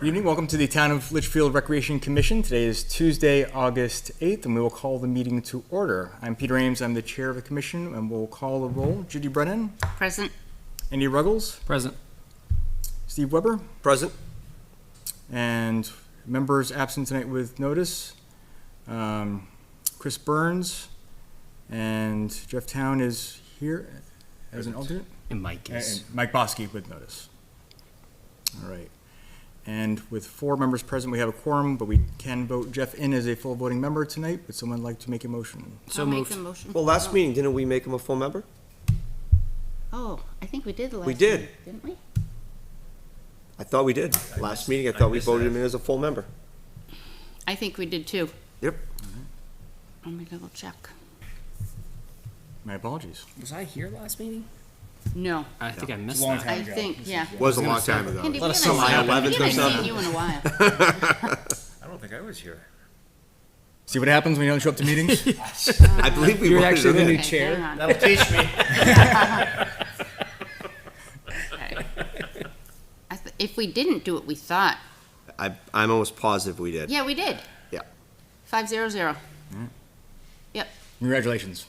Good evening. Welcome to the Town of Litchfield Recreation Commission. Today is Tuesday, August 8th, and we will call the meeting to order. I'm Peter Ames. I'm the chair of the commission, and we'll call the roll. Judy Brennan. Present. Andy Ruggles. Present. Steve Weber. Present. And members absent tonight with notice. Chris Burns and Jeff Town is here as an alternate. And Mike is. And Mike Bosky with notice. All right. And with 4 members present, we have a quorum, but we can vote Jeff in as a full voting member tonight. Would someone like to make a motion? So I'll moved. make the motion. Well, last meeting, didn't we make him a full member? Oh, I think we did the last We did. meeting, didn't we? I thought we did. Last meeting, I thought we voted him in as a full member. I think we did too. Yep. Let me double check. My apologies. Was I here last meeting? No, I think I missed It's a long that. time I ago. think, yeah. Was a long time ago. Andy, we Let us haven't know seen- July 11th we or haven't seen something. you in a while. I don't think I was here. See what happens when you don't show up to meetings? I believe we You're voted actually him the in. new Okay, chair. hang on. That'll teach me. Okay. If we didn't do it, we thought. I'm almost positive we did. Yeah, we did. Yeah. 500. Yep. Congratulations.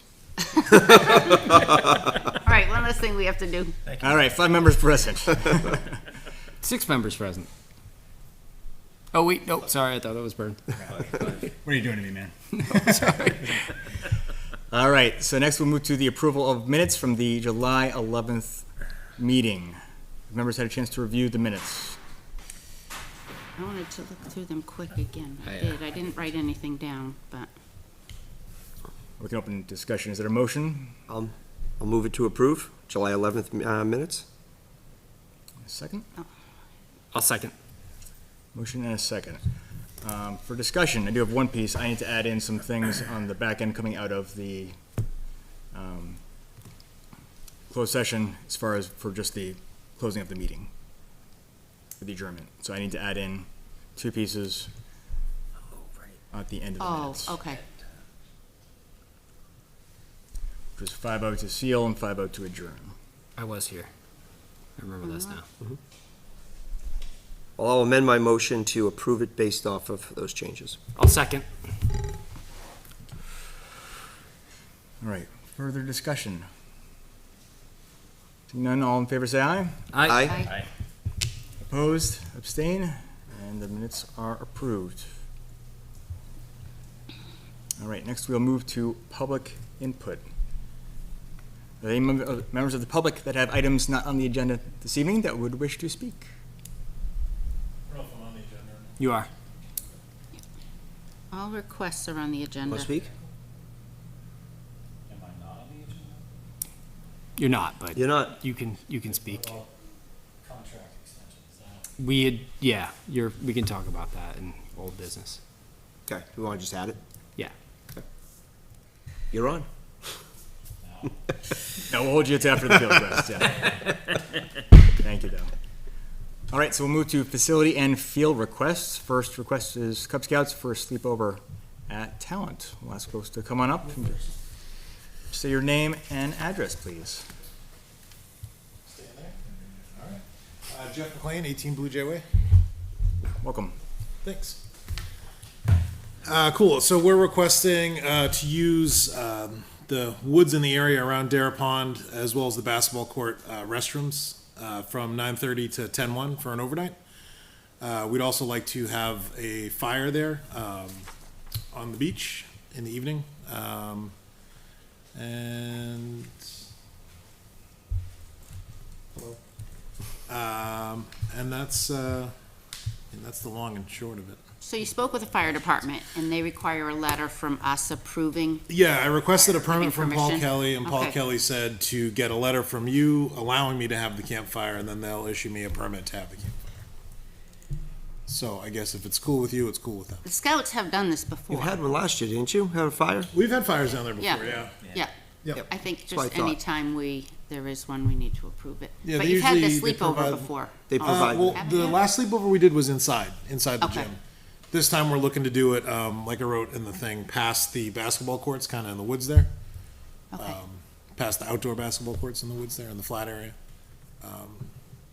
All right, one last thing we have to do. All right, 5 members present. 6 members present. Oh, wait, no, sorry, I thought that was burned. What are you doing to me, man? All right, so next we'll move to the approval of minutes from the July 11th meeting. Have members had a chance to review the minutes? I wanted to look through them quick again. I Yeah. did. I didn't write anything down, but We can open discussion. Is there a motion? I'll move it to approve, July 11th minutes. A second? I'll second. Motion and a second. For discussion, I do have one piece. I need to add in some things on the back end coming out of the closed session as far as for just the closing of the meeting, for the adjournment. So I need to add in 2 pieces at the end of the oh, minutes. okay. Which was 5-0 to seal and 5-0 to adjourn. I was here. I remember this now. Well, I'll amend my motion to approve it based off of those changes. I'll second. All right, further discussion. Seeing none, all in favor say aye. Aye. Opposed, abstain, and the minutes are approved. All right, next we'll move to public input. Are there any members of the public that have items not on the agenda this evening that would wish to speak? You are. All requests are on the agenda. Want to speak? Am I not on the agenda? You're not, but You're not. you can speak. Contract extensions. We had, yeah, we can talk about that in old business. Okay, we want to just add it? Yeah. You're on. No, we'll hold you to after the field rest, yeah. Thank you, though. All right, so we'll move to facility and field requests. First request is Cub Scouts for a sleepover at Talent. We'll ask folks to come on up and say your name and address, please. Stay in there? All right. Jeff McLean, 18 Blue Jay Way. Welcome. Thanks. Cool. So we're requesting to use the woods in the area around Dare Pond as well as the basketball court restrooms from 9:30 to 10:01 for an overnight. We'd also like to have a fire there on the beach in the evening. And hello. And that's the long and short of it. So you spoke with the fire department, and they require a letter from us approving. Yeah, I requested a permit from Paul permission? Kelly, and Paul Okay. Kelly said to get a letter from you allowing me to have the campfire, and then they'll issue me a permit to have the campfire. So I guess if it's cool with you, it's cool with them. The scouts have done this before. You had one last year, didn't you? Had a fire? We've had fires down there before, Yeah. yeah. Yeah, Yep. I think what I just thought. any time there is one, we need to approve it. Yeah, But they you've had the usually- they sleepover provide- before. They Oh, provide- Well, haven't the you? last sleepover we did was inside the Okay. gym. This time we're looking to do it, like I wrote in the thing, past the basketball courts, kind of in the woods there. Okay. Past the outdoor basketball courts in the woods there in the flat area.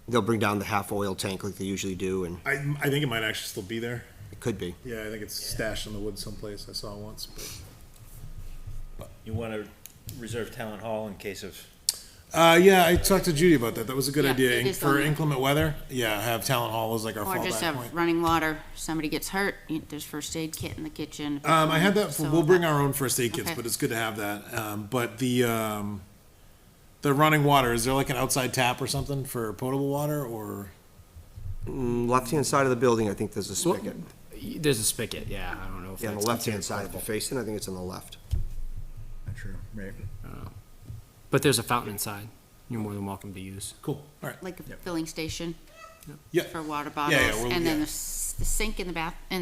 They'll bring down the half oil tank like they usually do, and I think it might actually still be there. it could be. Yeah, I think it's stashed in the woods someplace. I saw it once, but. You want to reserve town hall in case of, Yeah, I talked to Judy about that. That was a good Yeah, idea. it is For on there. inclement weather, yeah, have town hall as like our Or just fallback have point. running water, somebody gets hurt, there's first aid kit in the kitchen. I had that, So we'll bring our own first aid kits, Okay. but it's good to have that. But the running water, is there like an outside tap or something for potable water, or? Left-hand side of the building, I think there's a spigot. There's a spigot, yeah, I don't know if Yeah, on the that's left-hand considered side, if you're portable. facing, I think it's on the left. Not sure, right. But there's a fountain inside, you're more than welcome to use. Cool, all right. Like a filling station Yeah, for water yeah, bottles, we'll- and then yeah. the sink in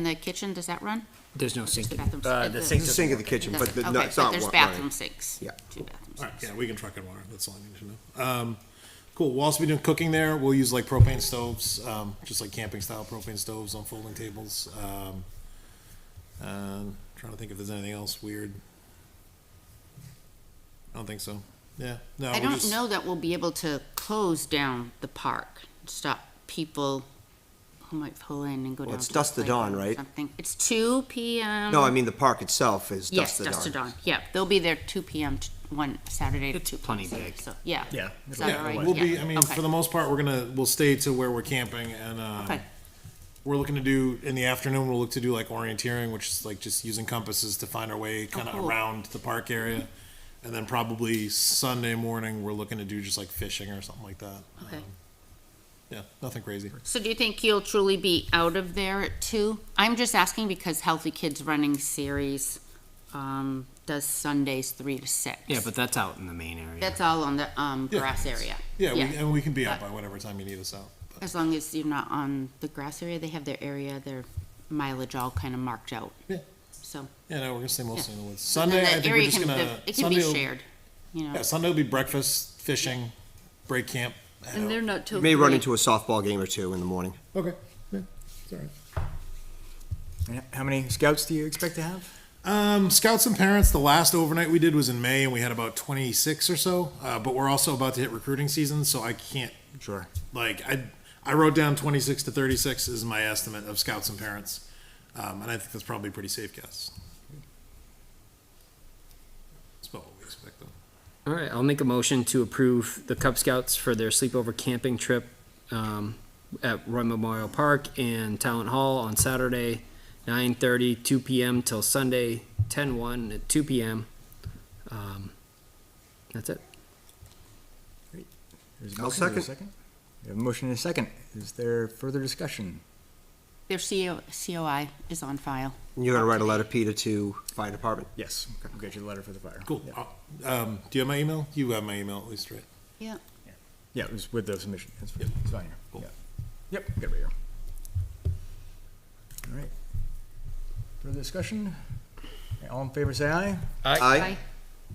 the kitchen, does that run? There's no Just sink. the in- bathrooms? the The- sink There's a sink in the kitchen, but Okay, no, it's not there's running. bathroom sinks. Yeah. Two bathroom all right, sinks. yeah, we can truck in water, that's all I need to know. Cool, we'll also be doing cooking there. We'll use like propane stoves, just like camping style propane stoves on folding tables. Trying to think if there's anything else weird. I don't think so. Yeah, no, I we'll don't just- know that we'll be able to close down the park, stop people who might pull in and go Well, down it's to the dusk to dawn, playground or right? something. It's 2 PM. No, I mean, the park itself is Yes, dusk to dusk to dawn. dawn, yeah, they'll be there 2 PM one Saturday to It's 2 plenty PM, big. so, yeah. Yeah. Is it'll- that Yeah, all right? we'll be, Yeah. I mean, Okay. for the most part, we'll stay to where we're camping, and, Okay. we're looking to do, in the afternoon, we'll look to do like orienteering, which is like just using compasses to find our way kind of cool. around the park area. And then probably Sunday morning, we're looking to do just like fishing or something like that. Okay. Yeah, nothing crazy. So do you think you'll truly be out of there at 2? I'm just asking because Healthy Kids Running Series, does Sundays 3 to 6. Yeah, but that's out in the main area. That's all on the, Yeah. grass area. Yeah, and we can be out But- by whatever time you need us out. But- As long as you're not on the grass area, they have their area, their mileage all kind of marked out. Yeah. So. Yeah, no, we're gonna stay mostly in the woods. and Sunday, then I the think we're area just can- gonna. It can be Sunday will- shared, you know. Yeah, Sunday will be breakfast, fishing, break camp. head And out. they're not till. You may run 3. into a softball game or two in the morning. Okay, yeah, it's all right. And how many scouts do you expect to have? Scouts and parents, the last overnight we did was in May, and we had about 26 or so. But we're also about to hit recruiting season, so I can't, Sure. like, I wrote down 26 to 36 is my estimate of scouts and parents. And I think that's probably a pretty safe guess. That's about what we expect, though. All right, I'll make a motion to approve the Cub Scouts for their sleepover camping trip at Roy Memorial Park and Talent Hall on Saturday, 9:30, 2 PM till Sunday, 10/1 at 2 PM. That's it. There's a I'll motion. Is there a second. We have a motion and a second. Is there further discussion? Their COI is on file. And you're gonna write a letter, Peter, to fire department? Yes. We'll get you the letter for the fire. Cool. Yeah. Do you have my email? You have my email at least, right? Yeah. Yeah, it was with the submission. It's Yep. it's on here. Cool. Yeah. Yep, got it right here. All right. Further discussion? Okay, all in favor, say aye. Aye.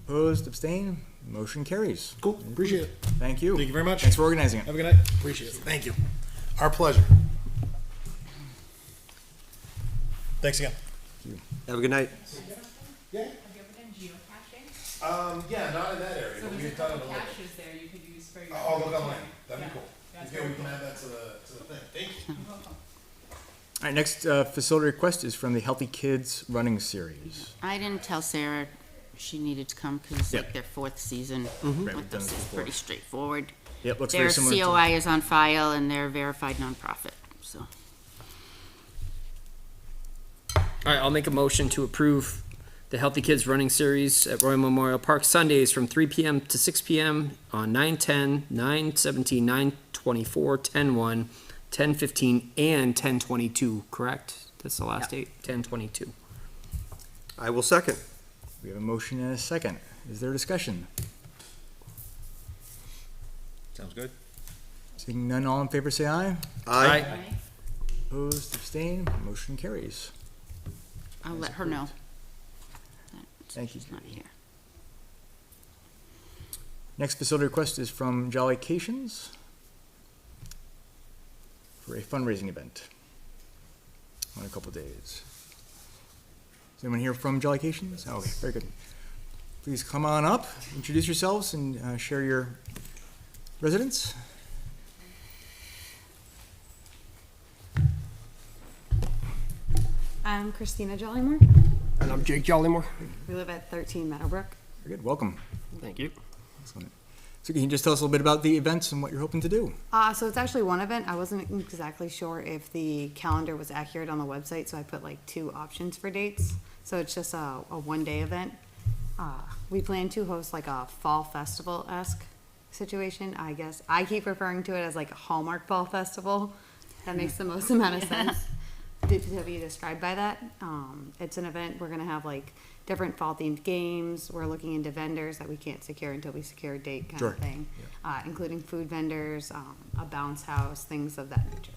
Opposed, abstain, motion carries. Cool, appreciate it. Thank you. Thank you very much. Thanks for organizing it. Have a good night. Appreciate it. Thank you. Our pleasure. Thanks again. Have a good night. Yeah. Have you ever done geocaching? Yeah, not in that area, So but there's we've a done it a couple little. caches there you could use for your. Oh, look online. That'd Yeah, be cool. that's Yeah, very we can cool. add that to the thing. Thank you. You're welcome. All right, next facility request is from the Healthy Kids Running Series. I didn't tell Sarah she needed to come because it's Yeah. like their 4th season Right, we've with done us. this It's before. pretty straightforward. Yep, looks Their very similar to. COI is on file and they're a verified nonprofit, so. All right, I'll make a motion to approve the Healthy Kids Running Series at Royal Memorial Park Sundays from 3 PM to 6 PM on 9/10, 9/17, 9/24, 10/1, 10/15, and 10/22, correct? That's the last date, 10/22. I will second. We have a motion and a second. Is there discussion? sounds good? Seeing none, all in favor, say aye. Aye. Opposed, abstain, motion carries. I'll As let her know. that Thank you, She's not Judy. here. Next facility request is from Jollycations for a fundraising event on a couple days. Is anyone here from Jollycations? Oh, okay, very good. Please come on up, introduce yourselves, and share your residence. I'm Christina Jollymore. And I'm Jake Jollymore. We live at 13 Meadowbrook. Very good, welcome. Thank you. Excellent. So can you just tell us a little bit about the events and what you're hoping to do? So it's actually one event. I wasn't exactly sure if the calendar was accurate on the website, so I put like 2 options for dates. So it's just a one-day event. We plan to host like a fall festival-esque situation, I guess. I keep referring to it as like a Hallmark Fall Festival. That makes the most amount of sense to be described by that. It's an event, we're gonna have like different fall-themed games. We're looking into vendors that we can't secure until we secure a date kind Sure. of thing. Including food vendors, a bounce house, things of that nature.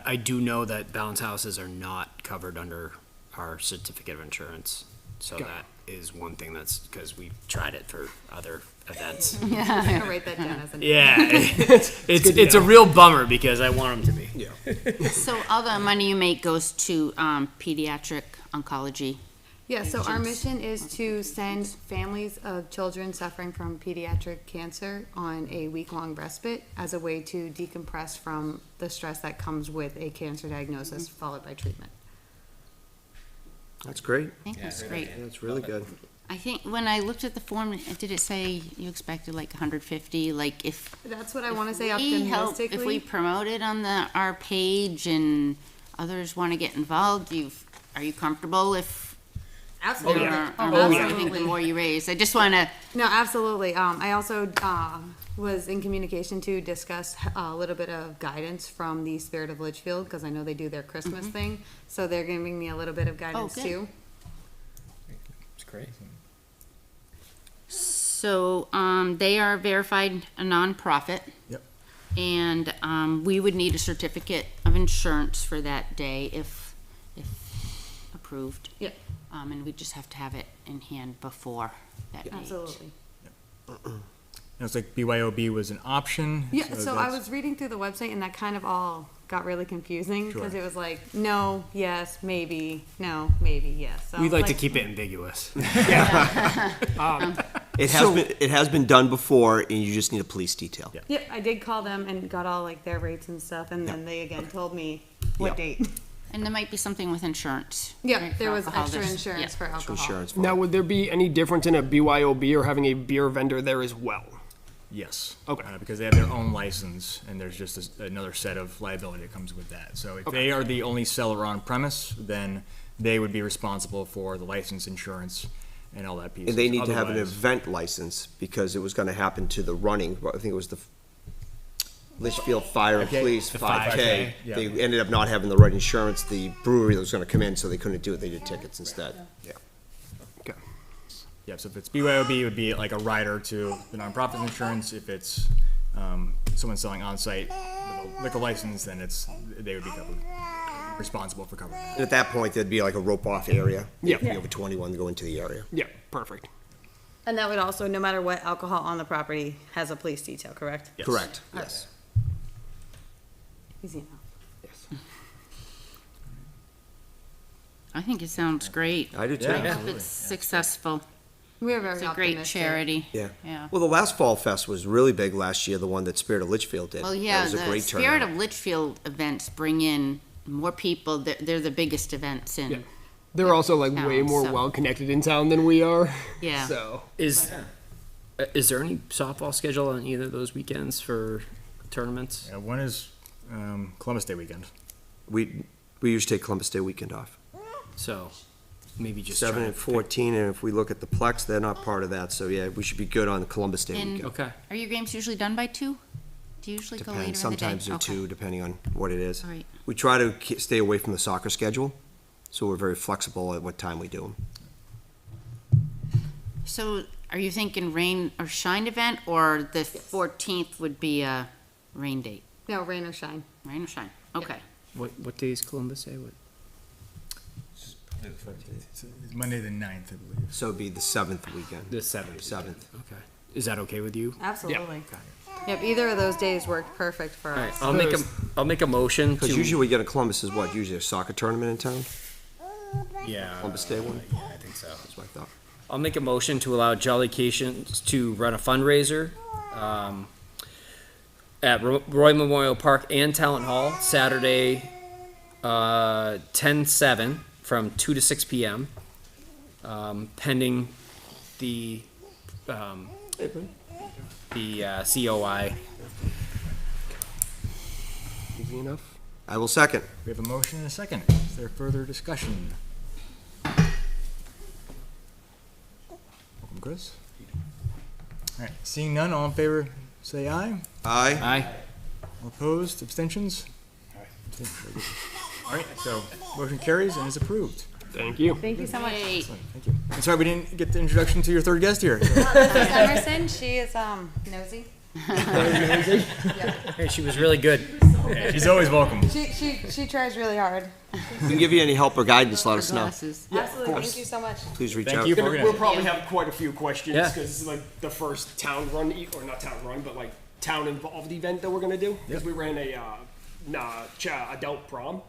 I do know that bounce houses are not covered under our certificate of insurance. So Got it. that is one thing that's, because we've tried it for other events. Yeah, I'm gonna write that down as a note. Yeah, it's a real bummer because I want them to be. Yeah. So all the money you make goes to pediatric oncology. Yeah, so our mission is to send families of children suffering from pediatric cancer on a week-long respite as a way to decompress from the stress that comes with a cancer diagnosis followed by treatment. That's great. I think that's great. That's really good. I think when I looked at the form, did it say you expected like 150? Like if That's what I want to say we help, if we optimistically. promote it on our page and others want to get involved, are you comfortable if? Absolutely. I think the more you raise, I just want to. No, absolutely. I also was in communication to discuss a little bit of guidance from the Spirit of Litchfield, because I know they do their Christmas thing. So they're giving me a little bit of guidance good. too. It's great. So they are verified a nonprofit. Yep. And we would need a certificate of insurance for that day if approved. Yep. And we just have to have it in hand before that date. Absolutely. It was like BYOB was an option. Yeah, so I that's- was reading through the website and that kind of all got really confusing because Sure. it was like, no, yes, maybe, no, maybe, yes. So We'd like to like- keep it ambiguous. It has been done before, and you just need a police detail. Yeah. Yep, I did call them and got all like their rates and stuff, and then they again told me what Yeah. date. And there might be something with insurance. Yeah, right, there for was alcohol. extra There's- insurance yeah. for alcohol. Insurance for Now, would there be any difference in a BYOB or having a beer vendor there as well? Yes. Okay. Because they have their own license, and there's just another set of liability that comes with that. So if they are the only seller on premise, then they would be responsible for the license insurance and all that piece. And they need to have an Otherwise- event license, because it was gonna happen to the running, I think it was the Litchfield Fire and 5K? Police The 5K. yeah. They ended up not having the right insurance, the brewery that was gonna come in, so they couldn't do it, they did tickets instead. Yeah. Okay. Yeah, so if it's BYOB, it would be like a rider to the nonprofit insurance. If it's someone selling on-site with a liquor license, then they would be responsible for covering that. And at that point, there'd be like a rope-off area. Yeah. If you're over 21 to go into the area. Yeah, perfect. And that would also, no matter what alcohol on the property, has a police detail, correct? Yes. Correct, yes. Easy enough. Yes. I think it sounds great. I do too. I hope it's successful. We are very It's a great optimistic. charity. Yeah. Yeah. Well, the last Fall Fest was really big last year, the one that Spirit of Litchfield did. Well, yeah, That was a the great Spirit turnout. of Litchfield events bring in more people. They're the biggest events Yeah. in, They're also like way Town, more so- well connected in town than we are. yeah. So Is there any softball schedule on either of those weekends for tournaments? Yeah, one is Columbus Day weekend. We usually take Columbus Day weekend off. So maybe just 7 try and to 14, and if we look at the Plex, they're not part of that, so yeah, we should be good on the Columbus Day And- weekend. Okay. Are your games usually done by 2? Do you usually go later in the day? Depends, sometimes they're Okay. 2, depending on what it is. All right. We try to stay away from the soccer schedule, so we're very flexible at what time we do them. So are you thinking rain or shine event, or the 14th would be a rain date? No, rain or shine. Rain or shine? Okay. What day is Columbus Day? What? It's Monday the 9th, I believe. So it'd be the 7th weekend. The 7th. 7th. Okay. Is that okay with you? Absolutely. Yep, either of those days worked perfect for All right. us. I'll make a motion Because to. usually we get a Columbus is what, usually a soccer tournament in town? Yeah. Columbus Day one? Yeah, I think so. That's what I thought. I'll make a motion to allow Jollycations to run a fundraiser at Roy Memorial Park and Talent Hall, Saturday, 10/7 from 2 to 6 p.m. Pending the COI. Easy enough. I will second. We have a motion and a second. Is there further discussion? Welcome, Chris. All right, seeing none, all in favor, say aye. Aye. Aye. All opposed, abstentions? All right, so motion carries and is approved. Thank you. Thank you so much. Yay. Excellent, thank you. I'm sorry we didn't get the introduction to your third guest here. This is Emerson. She is nosy. Hey, she was really good. She's always welcome. She tries really hard. If we can give you any help or guidance, let us know. Glasses. Absolutely. Thank you so much. Please reach Thank out. you. Yeah, but organizing. we'll probably have quite a few questions Yeah. because this is like the first town run, or not town run, but like town involved event that we're gonna do. Because we ran a adult prom,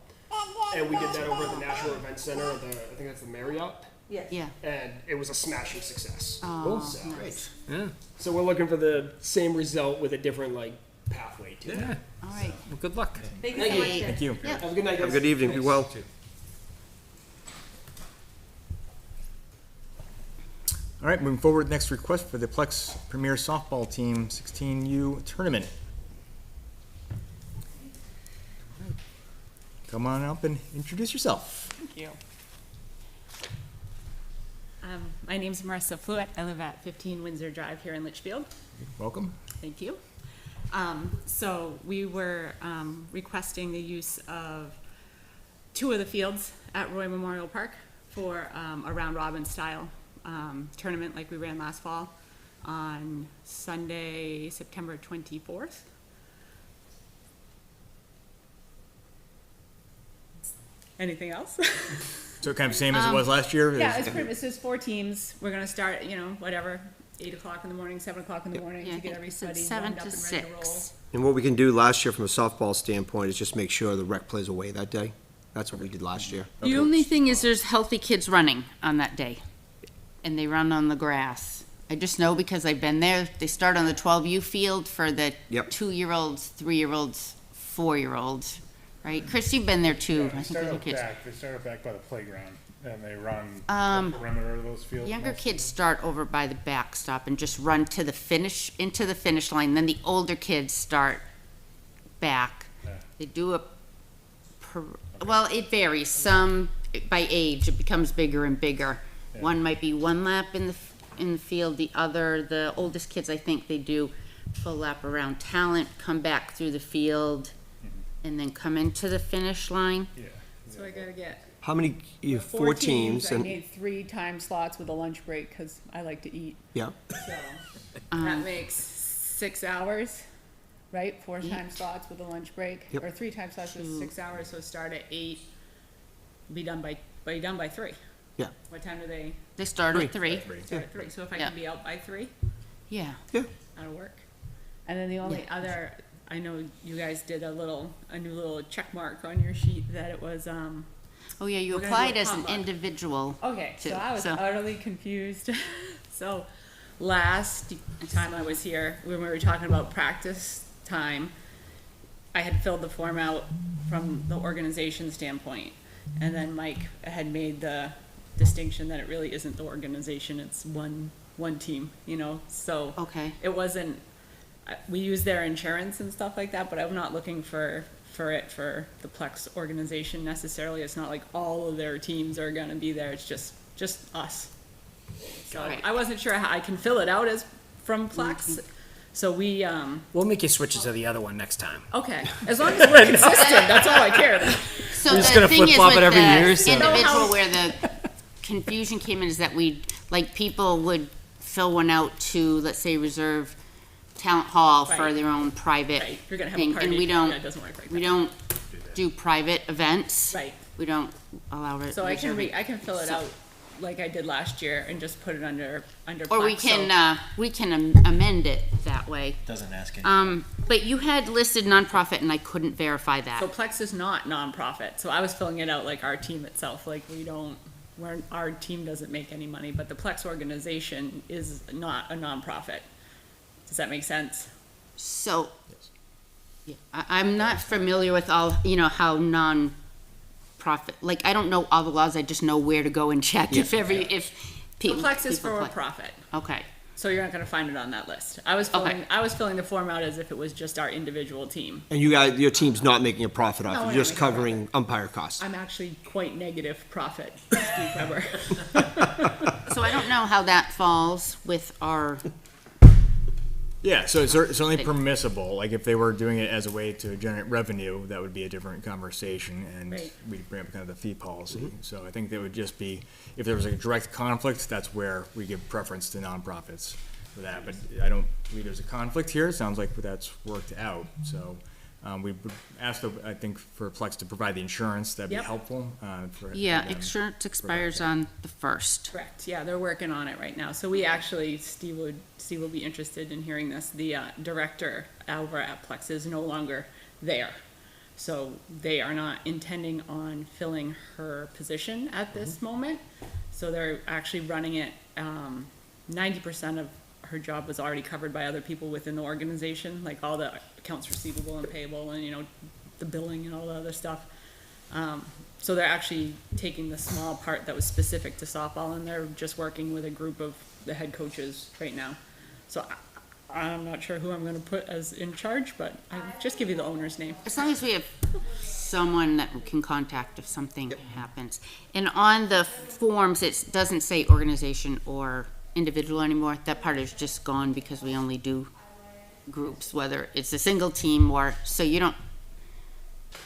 and we did that over at the National Event Center. I think that's the Marriott, Yeah. and it was a smashing success. Oh, So, nice. Yeah. so we're looking for the same result with a different like pathway to it. Yeah. All right. Well, good luck. Thank you so much. Thank you. Yeah. Have a good night, Have guys. a good evening. Be well. All right, moving forward, next request for the Plex Premier Softball Team 16U Tournament. Come on up and introduce yourself. Thank you. My name's Marissa Fluett. I live at 15 Windsor Drive here in Litchfield. Welcome. Thank you. So we were requesting the use of two of the fields at Roy Memorial Park for a round robin style tournament like we ran last fall on Sunday, September 24th. Anything else? So kind of same as it was last year? Yeah, it's just 4 teams. We're gonna start, whatever, 8 o'clock in the morning, 7 o'clock in the morning Yeah, I to get think it's everybody 7 warmed up to and ready to roll. 6. And what we can do last year from a softball standpoint is just make sure the rec plays away that day. That's what we did last year. The only thing is there's healthy kids running on that day, and they run on the grass. I just know because I've been there. They start on the 12U field for the Yep. 2-year-olds, 3-year-olds, 4-year-olds, right? Chris, you've been there too. I They think start little out kids. back. They start out back by the playground, and they run the Um, perimeter of those fields. Younger most of kids start over by the backstop and just run to the finish, into the finish line. Then the older kids start back. Yeah. They do well, it varies. Some by age, it becomes bigger and bigger. Yeah. One might be 1 lap in the field. The oldest kids, I think they do full lap around Talent, come back through the field, and then come into the finish line. Yeah. So I gotta get How many, you have 4 teams I and, need 3 time slots with a lunch break, because I like to eat, yeah. so that makes 6 hours, right? 4 time slots with a lunch break, Yep. or 3 time slots with 6 hours, so start at 8, be done by 3. Yeah. What time do they They start at 3. start at 3? So if I Yeah. can be out by 3, Yeah. that'll work. And then the only other, I know you guys did a new little check mark on your sheet that it was, Oh, yeah, you We're gonna do applied a as an potluck. individual. okay, so too, I was so- utterly confused. So last time I was here, when we were talking about practice time, I had filled the form out from the organization standpoint. And then Mike had made the distinction that it really isn't the organization, it's one team, so. Okay. It wasn't, we use their insurance and stuff like that, but I'm not looking for the Plex organization necessarily. It's not like all of their teams are gonna be there, it's just us. So Got it. I wasn't sure how I can fill it out as from Plex, so we, We'll make you switch it to the other one next time. okay, as long as we're consistent, that's all I care about. So We're just the gonna thing is flip-flop with it every the year, so- individual where the confusion came in is that people would fill one out to, let's say, reserve Talent Hall for Right. their own private Right, you're gonna have a thing. party, And we yeah, don't, it doesn't work like we that. don't do private events. Right. We don't allow it. So I can reserving. I can fill it So- out like I did last year and just put it under Or we Plex, so- can amend it that way. Doesn't ask any. But you had listed nonprofit and I couldn't verify that. So Plex is not nonprofit, so I was filling it out like our team itself, like our team doesn't make any money, but the Plex organization is not a nonprofit. Does that make sense? So, Yeah, I'm not familiar with all, you know, how non-profit, like, I don't know all the laws, I just know where to go and check if The people. Plex is people for a apply. profit, Okay, so you're not gonna find it on that list. I was filling the form out as if it was just our individual team. And your team's not making a profit off, No, it, we're you're not just making a covering umpire costs. I'm actually quite negative profit, Steve Weber. so I don't know how that falls with our, Yeah, so it's certainly permissible, like if they were doing it as a way to generate revenue, that would be a different conversation, and Right. we'd bring up kind of the fee policy. So I think that would just be, if there was a direct conflict, that's where we give preference to nonprofits for that, but I don't believe there's a conflict here, it sounds like that's worked out, so. We would ask, I think, for Plex to provide the insurance, that'd be Yep. helpful, for yeah, them. insurance expires on the 1st. Correct, yeah, they're working on it right now. So we actually, Steve will be interested in hearing this. The director over at Plex is no longer there. So they are not intending on filling her position at this moment. So they're actually running it, 90% of her job was already covered by other people within the organization, like all the accounts receivable and payable and, you know, the billing and all the other stuff. So they're actually taking the small part that was specific to softball, and they're just working with a group of the head coaches right now. So I'm not sure who I'm gonna put as in charge, but I'll just give you the owner's name. As long as we have someone that we can contact if something happens. And on the forms, it doesn't say organization or individual anymore. That part is just gone because we only do groups, whether it's a single team or, so you don't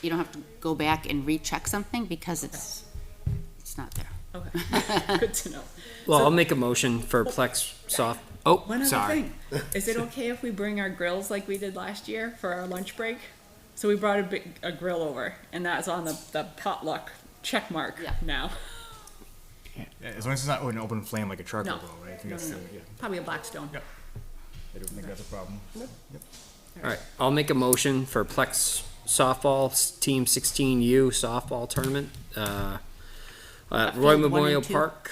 have to go back and recheck something because it's not there. Okay, good to know. Well, I'll make a motion for Plex soft, oh, One other sorry. thing, is it okay if we bring our grills like we did last year for our lunch break? So we brought a grill over, and that's on the potluck check mark Yeah. now. Yeah, as long as it's not an open flame like a charcoal No. grill, right? I think No, that's no, the- no. yeah, Probably a Blackstone. Yep. I don't think that's a problem. All right, I'll make a motion for Plex softball Team 16U softball tournament, at Roy Field 1 Memorial and 2. Park.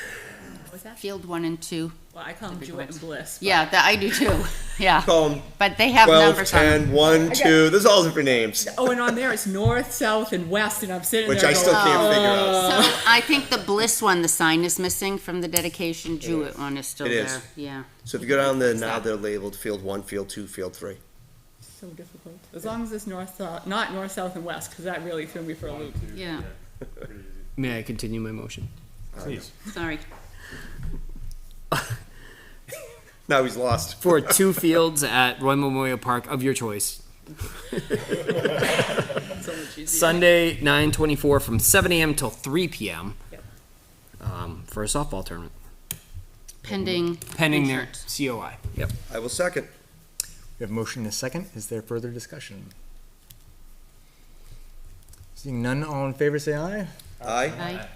What's that? Field 1 and 2. Well, I call them Jewett and Bliss. but- Yeah, that I do too. Yeah, Call 'em but they have 12, numbers on them. 10, 1, 2, there's all different names, Oh, and on there it's north, south, and west, and I'm sitting which there I still going, can't figure out. So I think the Bliss one, the sign is missing from the dedication. Jewett one is still It is. there. Yeah. So if you go down there now, they're labeled field 1, field 2, field 3. so difficult. As long as it's north, not north, south, and west, because that really threw me for a loop. Yeah. May I continue my motion? Please. Sorry. Now he's lost. For 2 fields at Roy Memorial Park of your choice. So much easier. Sunday, 9/24 from 7 a.m. till 3 p.m. Yep. For a softball tournament, Pending. pending their insurance. COI. Yep. I will second. We have a motion and a second. Is there further discussion? Seeing none, all in favor say aye. Aye. Aye.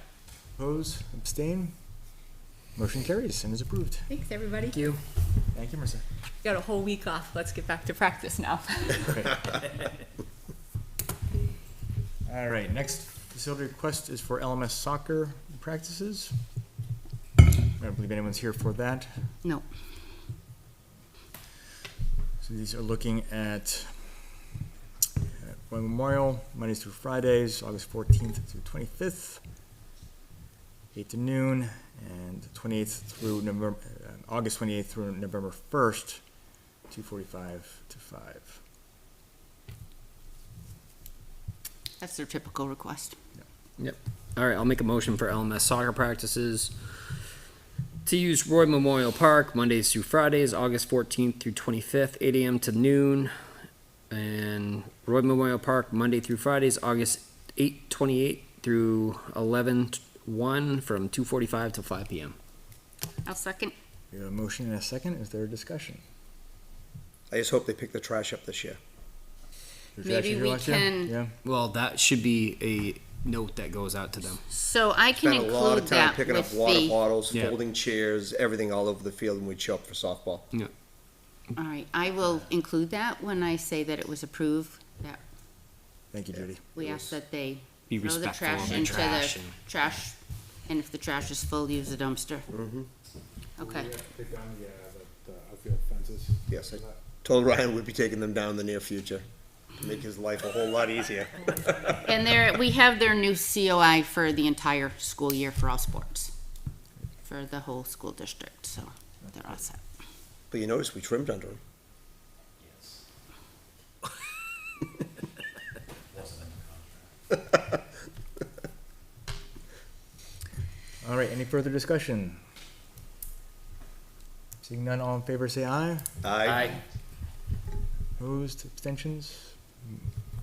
Oppose, abstain. Motion carries and is approved. Thanks, everybody. Thank you. Thank you, Marissa. Got a whole week off. Let's get back to practice now. All right, next facility request is for LMS soccer practices. I don't believe anyone's here for that. No. So these are looking at Roy Memorial, Mondays through Fridays, August 14th through 25th, 8 to noon, and 28th through November, August 28th through November 1st, 2:45 to 5. That's their typical request. Yep. All right, I'll make a motion for LMS soccer practices to use Roy Memorial Park Mondays through Fridays, August 14th through 25th, 8 a.m. to noon. And Roy Memorial Park Monday through Fridays, August 28 through 11/1 from 2:45 to 5 p.m. I'll second. We have a motion and a second. Is there a discussion? I just hope they pick the trash up this year. Did Maybe actually do we last year? can- Yeah. Well, that should be a note that goes out to them. So I can Spent a lot include of time that picking up with water the, bottles, Yeah. folding chairs, everything all over the field when we'd show up for softball. all right, I will include that when I say that it was approved, that Thank you, Judy. we ask that they Be throw the respectful trash of the into trash. the trash, and if the trash is full, use the dumpster. Okay. Take down the outfield fences. Yes, I told Ryan we'd be taking them down in the near future. Make his life a whole lot easier. And we have their new COI for the entire school year for all sports, for the whole school district, so they're all set. But you notice we trimmed under him. All right, any further discussion? Seeing none, all in favor say aye. Aye. Opposed, abstentions?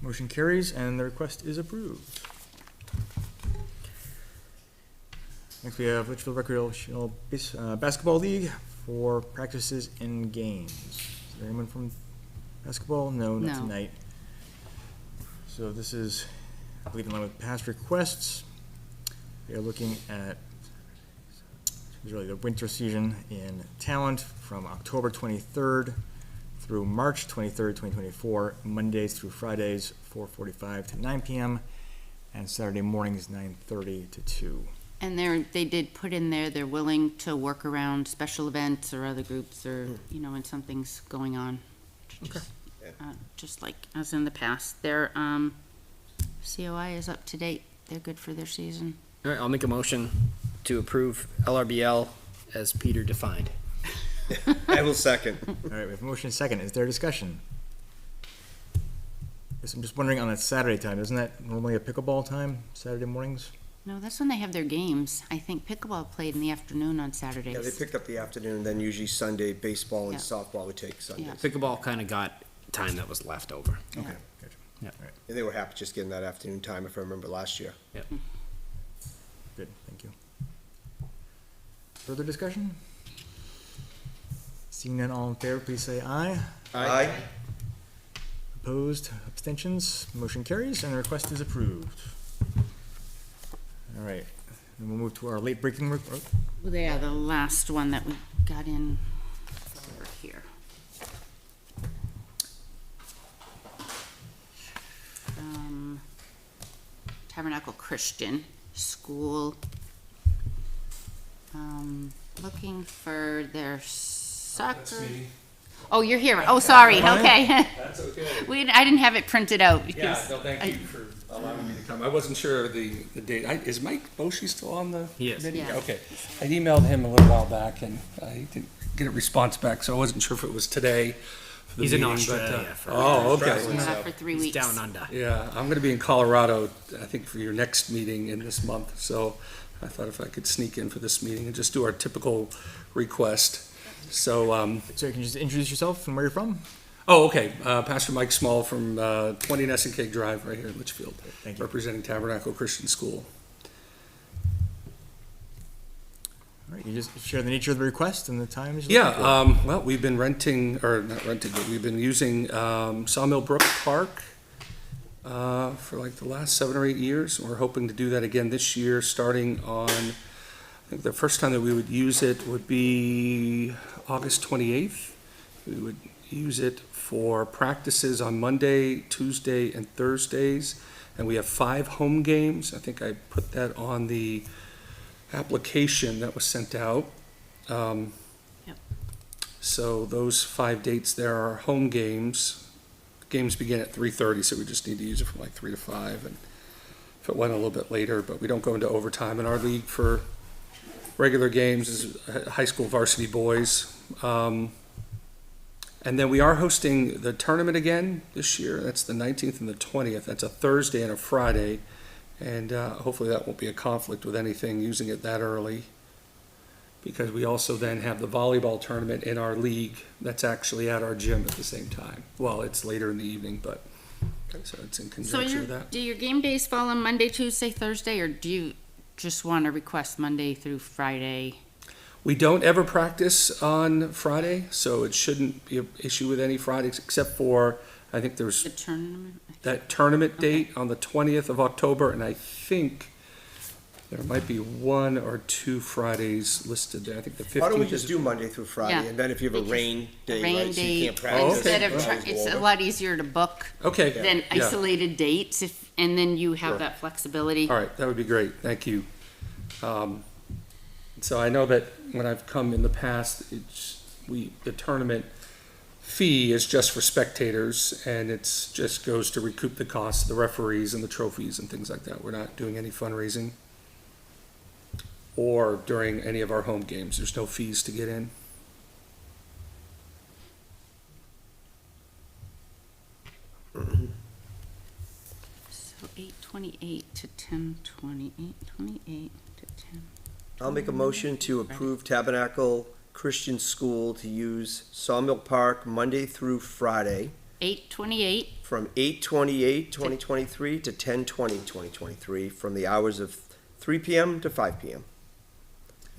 Motion carries and the request is approved. Next we have Litchfield Recreational Basketball League for practices and games. Is there anyone from basketball? No, not No. tonight. So this is, I believe, in line with past requests. They are looking at really the winter season in Talent from October 23rd through March 23rd, 2024, Mondays through Fridays, 4:45 to 9 p.m., and Saturday mornings, 9:30 to 2. And they did put in there, they're willing to work around special events or other groups or, you know, when something's going on. Just like as in the past. Their COI is up to date. They're good for their season. All right, I'll make a motion to approve LRBL as Peter defined. I will second. All right, we have a motion and a second. Is there discussion? Yes, I'm just wondering on that Saturday time, isn't that normally a pickleball time, Saturday mornings? No, that's when they have their games. I think pickleball played in the afternoon on Saturdays. Yeah, they picked up the afternoon, then usually Sunday, baseball and Yeah. softball would take Sundays. Yeah. Pickleball kind of got time that was left over. Yeah. Okay, gotcha. Yeah. All right, And they were happy just getting that afternoon time, if I remember last year. good, thank you. Further discussion? Seeing none, all in favor, please say aye. Aye. Opposed, abstentions, motion carries, and the request is approved. All right, then we'll move to our late breaking report. Yeah, the last one that we got in over here. Tabernacle Christian School. Looking for their soccer. Oh, you're here. Oh, sorry. Okay. That's okay. I didn't have it printed out Yeah, because no, thank you for allowing me to come. I wasn't sure of the date. Is Mike Boshi still on the He is. committee? Yeah. Okay. I emailed him a little while back and I didn't get a response back, so I wasn't sure if it was today. For the He's in meeting, but, Australia for- Oh, okay. for 3 He's weeks. down under. Yeah, I'm gonna be in Colorado, I think, for your next meeting in this month, so I thought if I could sneak in for this meeting and just do our typical request. So, So can you just introduce yourself and where you're from? oh, okay. Pastor Mike Small from 20 Nesson Drive right here in Litchfield. Thank you. Representing Tabernacle Christian School. All right, you just share the nature of the request and the times. Yeah, well, we've been renting, or not renting, but we've been using Sawmill Brook Park for like the last 7 or 8 years. We're hoping to do that again this year, starting on, I think the first time that we would use it would be August 28th. We would use it for practices on Monday, Tuesday, and Thursdays. And we have 5 home games. I think I put that on the application that was sent out. Yep. So those 5 dates there are home games. Games begin at 3:30, so we just need to use it from like 3 to 5. And if it went a little bit later, but we don't go into overtime. And our league for regular games is high school varsity boys. And then we are hosting the tournament again this year. That's the 19th and the 20th. That's a Thursday and a Friday. And hopefully that won't be a conflict with anything using it that early. Because we also then have the volleyball tournament in our league that's actually at our gym at the same time. Well, it's later in the evening, but, so it's in So conjunction with that. do your game days fall on Monday, Tuesday, Thursday, or do you just want to request Monday through Friday? We don't ever practice on Friday, so it shouldn't be an issue with any Fridays, except for, I think there's The tournament? that tournament Okay. date on the 20th of October, and I think there might be 1 or 2 Fridays listed there. I think the 15th. Why don't we just do Monday through Friday, Yeah. and then if you have a Because rain day, Rain right, so you date, can't practice. instead of, Fridays go it's a over. lot easier to book Okay. than Yeah. isolated dates, and then you have Sure. that flexibility. All right, that would be great, thank you. So I know that when I've come in the past, the tournament fee is just for spectators, and it's just goes to recoup the costs of the referees and the trophies and things like that. We're not doing any fundraising. Or during any of our home games, there's no fees to get in. So 8:28 to 10:20, 8:28 to 10. I'll make a motion to approve Tabernacle Christian School to use Sawmill Park Monday through Friday 8:28, from 8/28/2023 to 10/20/2023, from the hours of 3 PM to 5 PM.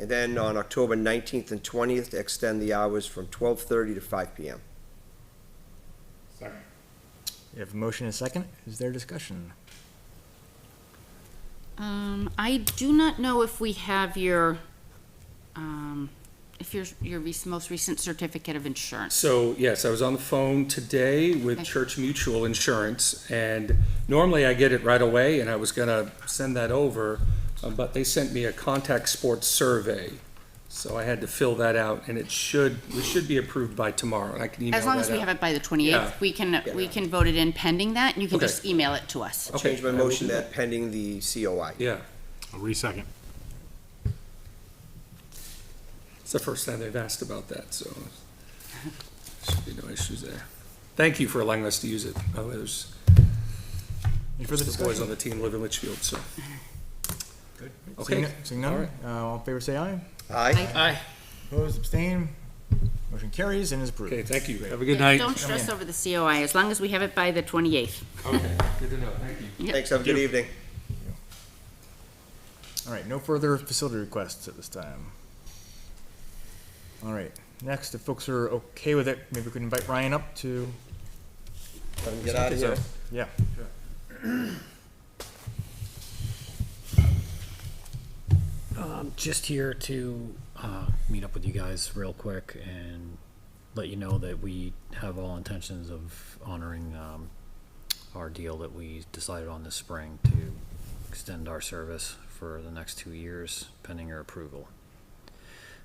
And then on October 19th and 20th, to extend the hours from 12:30 to 5 PM. Second. We have a motion and a second. Is there discussion? I do not know if we have your, if your most recent certificate of insurance. So, yes, I was on the phone today with Okay. Church Mutual Insurance, and normally I get it right away, and I was gonna send that over, but they sent me a contact sports survey, so I had to fill that out, and we should be approved by tomorrow, and I can email that As long as we out. have it by the 28th, Yeah. we can vote it in pending that, and you can Okay. just email it to us. I'll change my I will motion do that pending the COI. Yeah, I'll re-second. it's the first time they've asked about that, so should be no issues there. Thank you for allowing us to use it. Oh, there's Any further the boys on discussion? the team live in Litchfield, so. Good. Okay. Seeing none, All right. all in favor say aye. Aye. Aye. Opposed, abstain. Motion carries and is approved. Okay, thank you. Have a good night. Don't stress over the COI, as long as we have it by the 28th. Okay, good to know. Thank you. Yep. Thanks, have a good evening. All right, no further facility requests at this time. All right, next, if folks are okay with it, maybe we could invite Ryan up to. Let him get out of here. Yeah. Just here to meet up with you guys real quick and let you know that we have all intentions of honoring our deal that we decided on this spring to extend our service for the next 2 years pending your approval.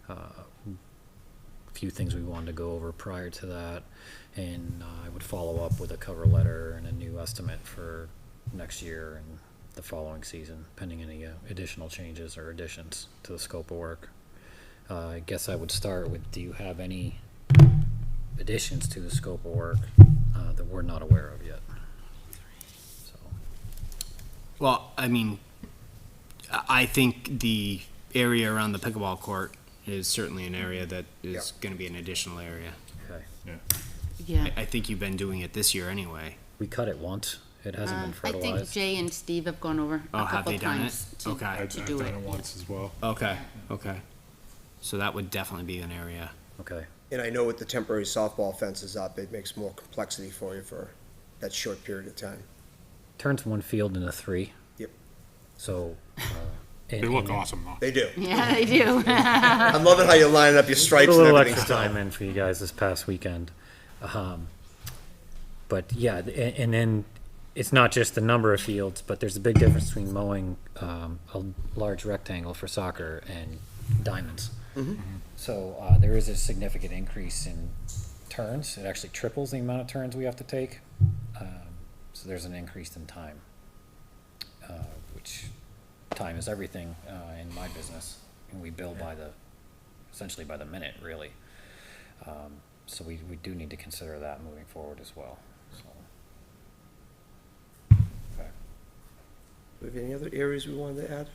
A few things we wanted to go over prior to that, and I would follow up with a cover letter and a new estimate for next year and the following season, pending any additional changes or additions to the scope of work. I guess I would start with, do you have any additions to the scope of work that we're not aware of yet? So, Well, I mean, I think the area around the pickleball court is certainly an area that is going to be an additional area. okay. Yeah. I think you've been doing it this year anyway. We cut it once. It hasn't been I think fertilized. Jay and Steve have gone over Oh, a have couple they done it? times Okay. I've to done do it it. once as well. Okay, okay. So that would definitely be an area. Okay. And I know with the temporary softball fences up, it makes more complexity for you for that short period of time. Turns one field into 3. Yep. So. They look awesome though. They do. Yeah, they do. I'm loving how you line up your Put stripes a and little everything extra still. time in for you guys this past weekend. But yeah, and then it's not just the number of fields, but there's a big difference between mowing a large rectangle for soccer and diamonds. So there is a significant increase in turns. It actually triples the amount of turns we have to take. So there's an increase in time, which time is everything in my business, and we bill by essentially by the minute, really. So we do need to consider that moving forward as well. So. Okay. Do we have any other areas we wanted to add?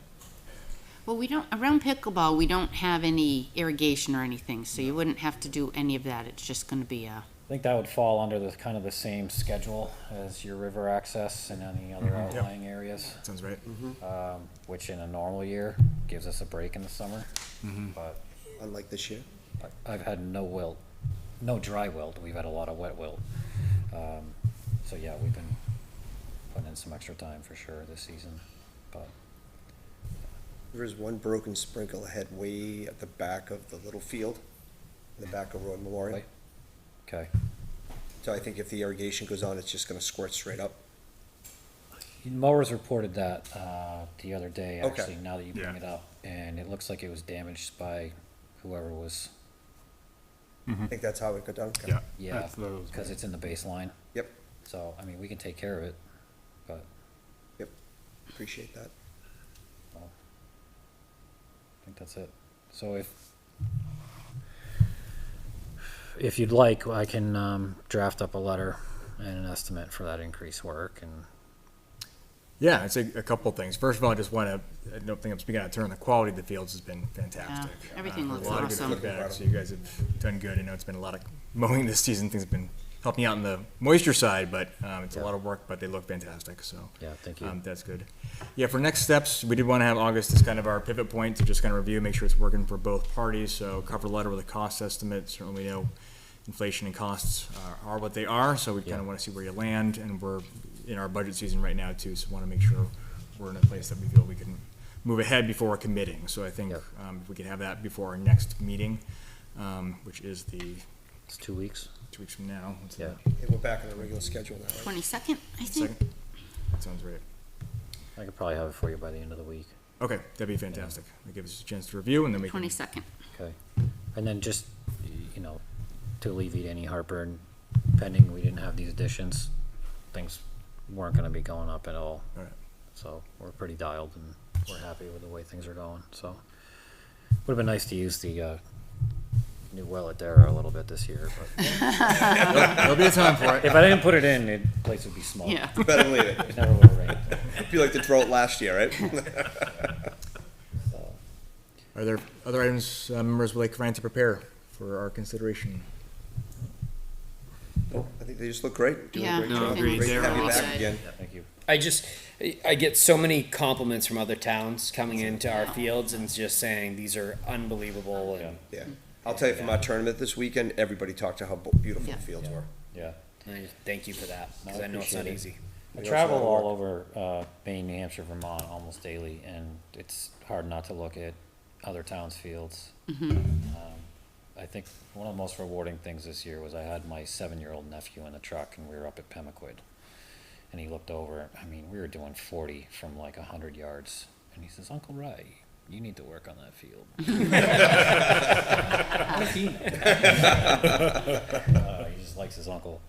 Well, we don't, around pickleball, we don't have any irrigation or anything, so you wouldn't have to do any of that. It's just gonna be I think that would fall under the kind of the same schedule as your river access and any other outlying areas, Sounds right. which in a normal year gives us a break in the summer. But Unlike this year? I've had no wilt, no dry wilt. We've had a lot of wet wilt. So yeah, we've been putting in some extra time for sure this season. But There is one broken sprinkle head way at the back of the little field, in the back of Roy Memorial. Right. Okay. So I think if the irrigation goes on, it's just gonna squirt straight up. Mowers reported that the other day, Okay. actually, now that you bring Yeah. it up, and it looks like it was damaged by whoever was I think that's how it got done. Yeah. Yeah, That's those- because it's in the baseline. Yep, So, I mean, we can take care of it, but appreciate that. I think that's it. So if you'd like, I can draft up a letter and an estimate for that increased work and Yeah, I'd say a couple things. First of all, I just want to, I don't think I'm speaking out of turn, the quality of the fields has been fantastic. Yeah, everything looks A lot of awesome. good feedback, so you guys have done good. I know it's been a lot of mowing this season. Things have been helping out on the moisture side, but it's a lot of work, but they look fantastic, so. yeah, thank you. That's good. Yeah, for next steps, we did want to have August as kind of our pivot point to just kind of review, make sure it's working for both parties. So cover letter with a cost estimate. Certainly we know inflation and costs are what they are, so we kind of want to see where you land. And we're in our budget season right now too, so want to make sure we're in a place that we feel we can move ahead before committing. So I think if we could have that before our next meeting, which is It's 2 weeks. 2 weeks from now. What's Yeah. that? We're back on the regular schedule now, right? 22nd, I think. Second? That sounds great. I could probably have it for you by the end of the week. Okay, that'd be fantastic. That gives us a chance to review and then we can. 22nd. Okay. And then just, you know, to alleviate any heartburn, pending we didn't have these additions, things weren't gonna be going up at all. Alright. So we're pretty dialed and we're happy with the way things are going, so. Would've been nice to use the, new well at Dara a little bit this year, but There'll be a time for it. if I didn't put it in, the place would be small. Yeah. Better leave it. It never would've rained. It'd be like the drought last year, right? So, Are there other items members would like Ryan to prepare for our consideration? I think they just look great. Doing Yeah, a great no, job. agreed. Great to They're have you back awesome. again. thank you. I get so many compliments from other towns coming into our fields and just saying these are unbelievable and Yeah. I'll tell you, from our tournament this weekend, everybody talked to how beautiful Yeah. the fields were. Yeah. I thank you for that, No, because I know it's not appreciate it. easy. I know, travel it's a lot of all over Maine, New Hampshire, Vermont almost daily, and it's hard not to look at other towns' fields. I think one of the most rewarding things this year was I had my 7-year-old nephew in the truck, and we were up at Pemaquid. And he looked over, I mean, we were doing 40 from like 100 yards, and he says, "Uncle Ray, you need to work on that field." He just likes his uncle.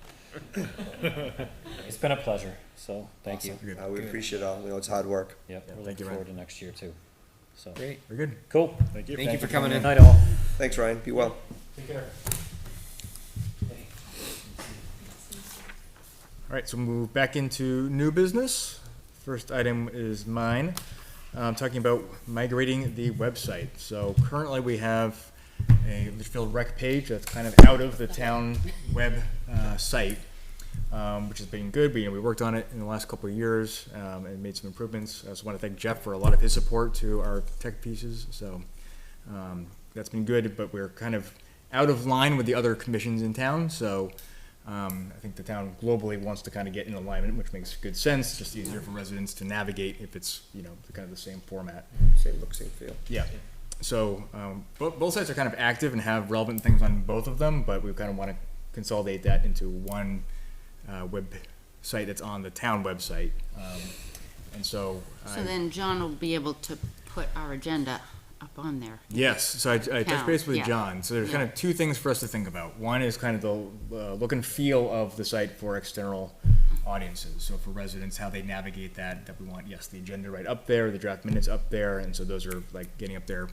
It's been a pleasure, so thank you. Good. We appreciate it all. We know it's hard work. Yep, we're thank looking you, Ryan. forward to next year too. So, Great. Very good. cool. Thank you. Thank you for coming in. Night all. Thanks, Ryan. Be well. Take care. All right, so we'll move back into new business. First item is mine. Talking about migrating the website. So currently we have a Litchfield rec page that's kind of out of the town web site, which has been good. We worked on it in the last couple of years and made some improvements. I also want to thank Jeff for a lot of his support to our tech pieces. So that's been good, but we're kind of out of line with the other commissions in town. So I think the town globally wants to kind of get in alignment, which makes good sense. It's just easier for residents to navigate if it's, kind of the same format. Same look, same feel. Yeah. So both sites are kind of active and have relevant things on both of them, but we kind of want to consolidate that into one web site that's on the town website. And so. So then John will be able to put our agenda up on there. Yes, so I touched base with Yeah. John. So there's kind of two things for us to think about. One is kind of the look and feel of the site for external audiences. So for residents, how they navigate that we want, yes, the agenda right up there, the draft minutes up there, and so those are like getting up there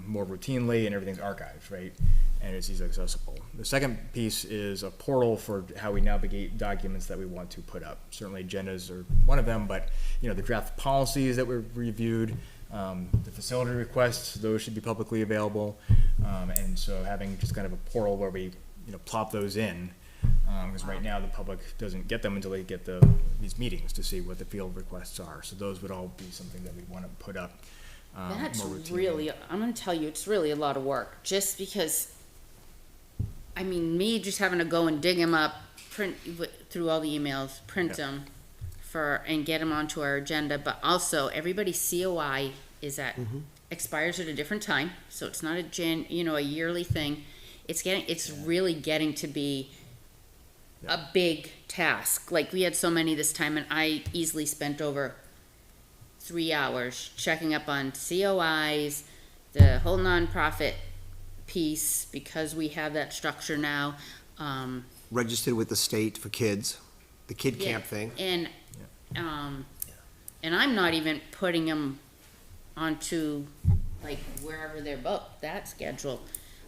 more routinely, and everything's archived, right? And it's easily accessible. The second piece is a portal for how we navigate documents that we want to put up. Certainly agendas are one of them, but the draft policies that were reviewed, the facility requests, those should be publicly available. And so having just kind of a portal where we, plop those in, because right now the public doesn't get them until they get these meetings to see what the field requests are. So those would all be something that we want to put up That's more routinely. really, I'm gonna tell you, it's really a lot of work, just because, me just having to go and dig them up, print through all the emails, print them and get them onto our agenda, but also everybody's COI is expires at a different time, so it's not a yearly thing. It's really getting to be a big task. Like, we had so many this time, and I easily spent over 3 hours checking up on COIs, the whole nonprofit piece, because we have that structure now, Registered with the state for kids, the kid yeah, camp thing. and, and I'm not even putting them onto, like, wherever they're booked, that schedule.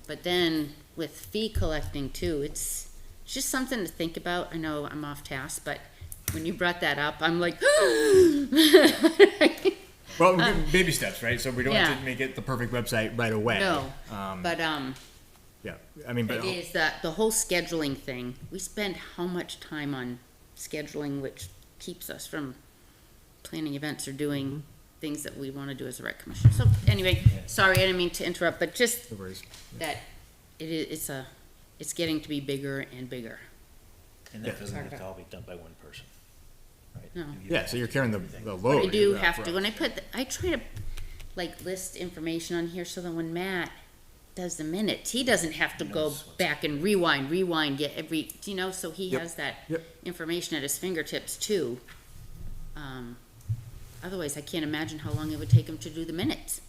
But then with fee collecting too, it's just something to think about. I know I'm off task, but when you brought that up, I'm like, Well, baby steps, right? So we don't have Yeah. to make it the perfect website right away. no, but, Yeah, I mean, but it is that, the whole scheduling thing, we spend how much time on scheduling, which keeps us from planning events or doing things that we wanna do as a rec commission. So anyway, sorry, I didn't mean to interrupt, but just no worries. that it's getting to be bigger and bigger. And that doesn't have to all be done by one person, right? No. Yeah, so you're carrying the But load. I do yeah, have for to, us. when I I try to, like, list information on here so that when Matt does the minutes, he doesn't have to go back and rewind, get every, so he Yep. has that Yep. information at his fingertips too. Otherwise, I can't imagine how long it would take him to do the minutes.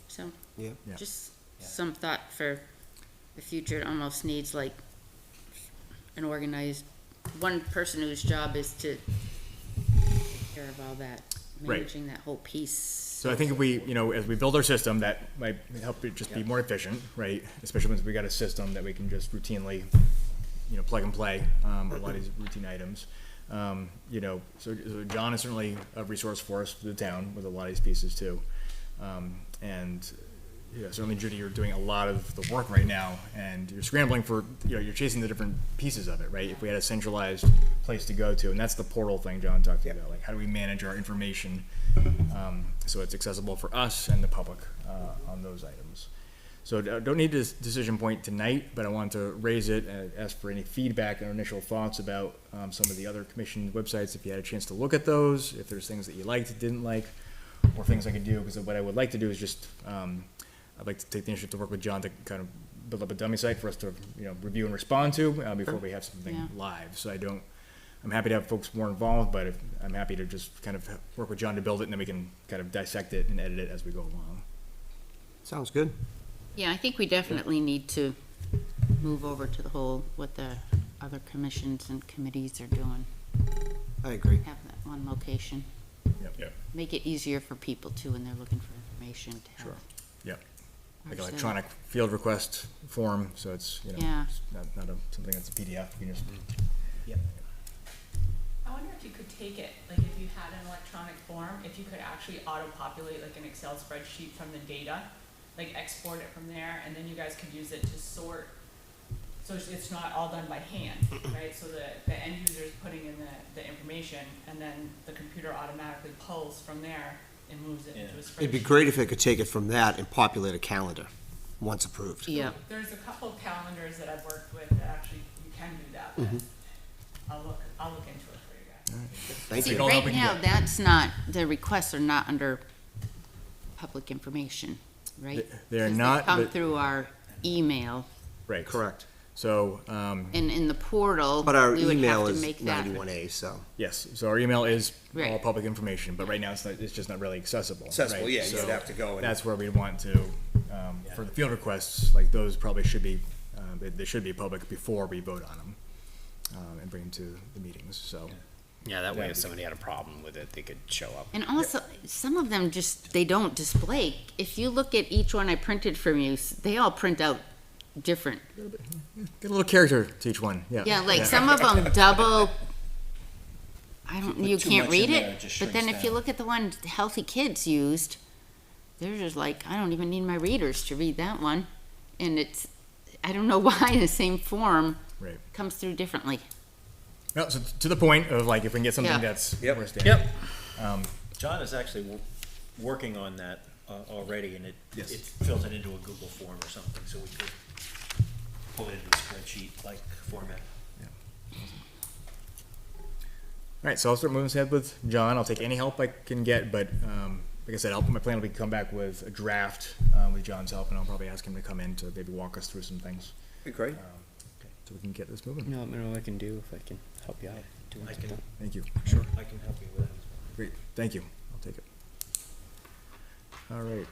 So, Yeah. Yeah. just some thought for the future. It almost needs like an organized, one person whose job is to take care of all that, Right. managing that whole piece. So I think if we, as we build our system, that might help it just be more efficient, right? Especially once we got a system that we can just routinely, plug and play, a lot of these routine items. So John is certainly a resource for us for the town with a lot of these pieces too. And, certainly Judy, you're doing a lot of the work right now and you're scrambling for, you're chasing the different pieces of it, right? If we had a centralized place to go to, and that's the portal thing John talked about, like how do we manage our information so it's accessible for us and the public on those items. So I don't need this decision point tonight, but I want to raise it and ask for any feedback or initial thoughts about some of the other commission websites, if you had a chance to look at those, if there's things that you liked, didn't like, or things I could do, because what I would like to do is just, I'd like to take the initiative to work with John to kind of build up a dummy site for us to, review and respond to before we have something Yeah. live. So I'm happy to have folks more involved, but I'm happy to just kind of work with John to build it, and then we can kind of dissect it and edit it as we go along. Sounds good. Yeah, I think we definitely need to move over to the whole, what the other commissions and committees are doing. I agree. Have that one location. Yep. Make it easier for people too when they're looking for information to have. Sure. Yep. Like our an site. electronic field request form, so it's, Yeah. it's not something that's a PDF, you can just. I wonder if you could take it, like if you had an electronic form, if you could actually auto-populate like an Excel spreadsheet from the data, like export it from there, and then you guys could use it to sort. So it's not all done by hand, right? So the end user is putting in the information, and then the computer automatically pulls from there and moves it into a spreadsheet. It'd be great if it could take it from that and populate a calendar, once approved. Yeah. There's a couple of calendars that I've worked with that actually you can do that with. I'll look into it for you guys. Thank See, you. all help right we can now, get. that's not, the requests are not under public information, right? They're 'Cause they not, come but- through our email, Right. Correct. So, and in the portal, But our we would email have to is make that. 91A, so. yes, so our email is all Right. public information, but right now it's just not really accessible. Accessible, right? yeah, you'd So have to go and. That's where we want to, for the field requests, like those probably should be, they should be public before we vote on them, and bring them to the meetings, so. Yeah, that way if somebody had a problem with it, they could show up. And also, some of them just, they don't display. If you look at each one I printed from you, they all print out different. Get a little character to each one, yeah. Yeah, like some of them double, you too can't much read in there, it, it just but then shrinks if you down. look at the one Healthy Kids used, they're just like, I don't even need my readers to read that one. And it's, I don't know why the same form Right. comes through differently. No, so to the point of like, if we can get something Yeah. that's Yep. more standard. John is actually working on that already, and it Yes. fills it into a Google form or something, so we could pull it into a spreadsheet-like format. All right, so I'll start moving ahead with John. I'll take any help I can get, but like I said, my plan will be to come back with a draft with John's help, and I'll probably ask him to come in to maybe walk us through some things Be great. so we can get this moving. No, let me know what I can do, if I can help you out. I can, Thank you. I can help you with that as well. Great, thank you. I'll take it. All right.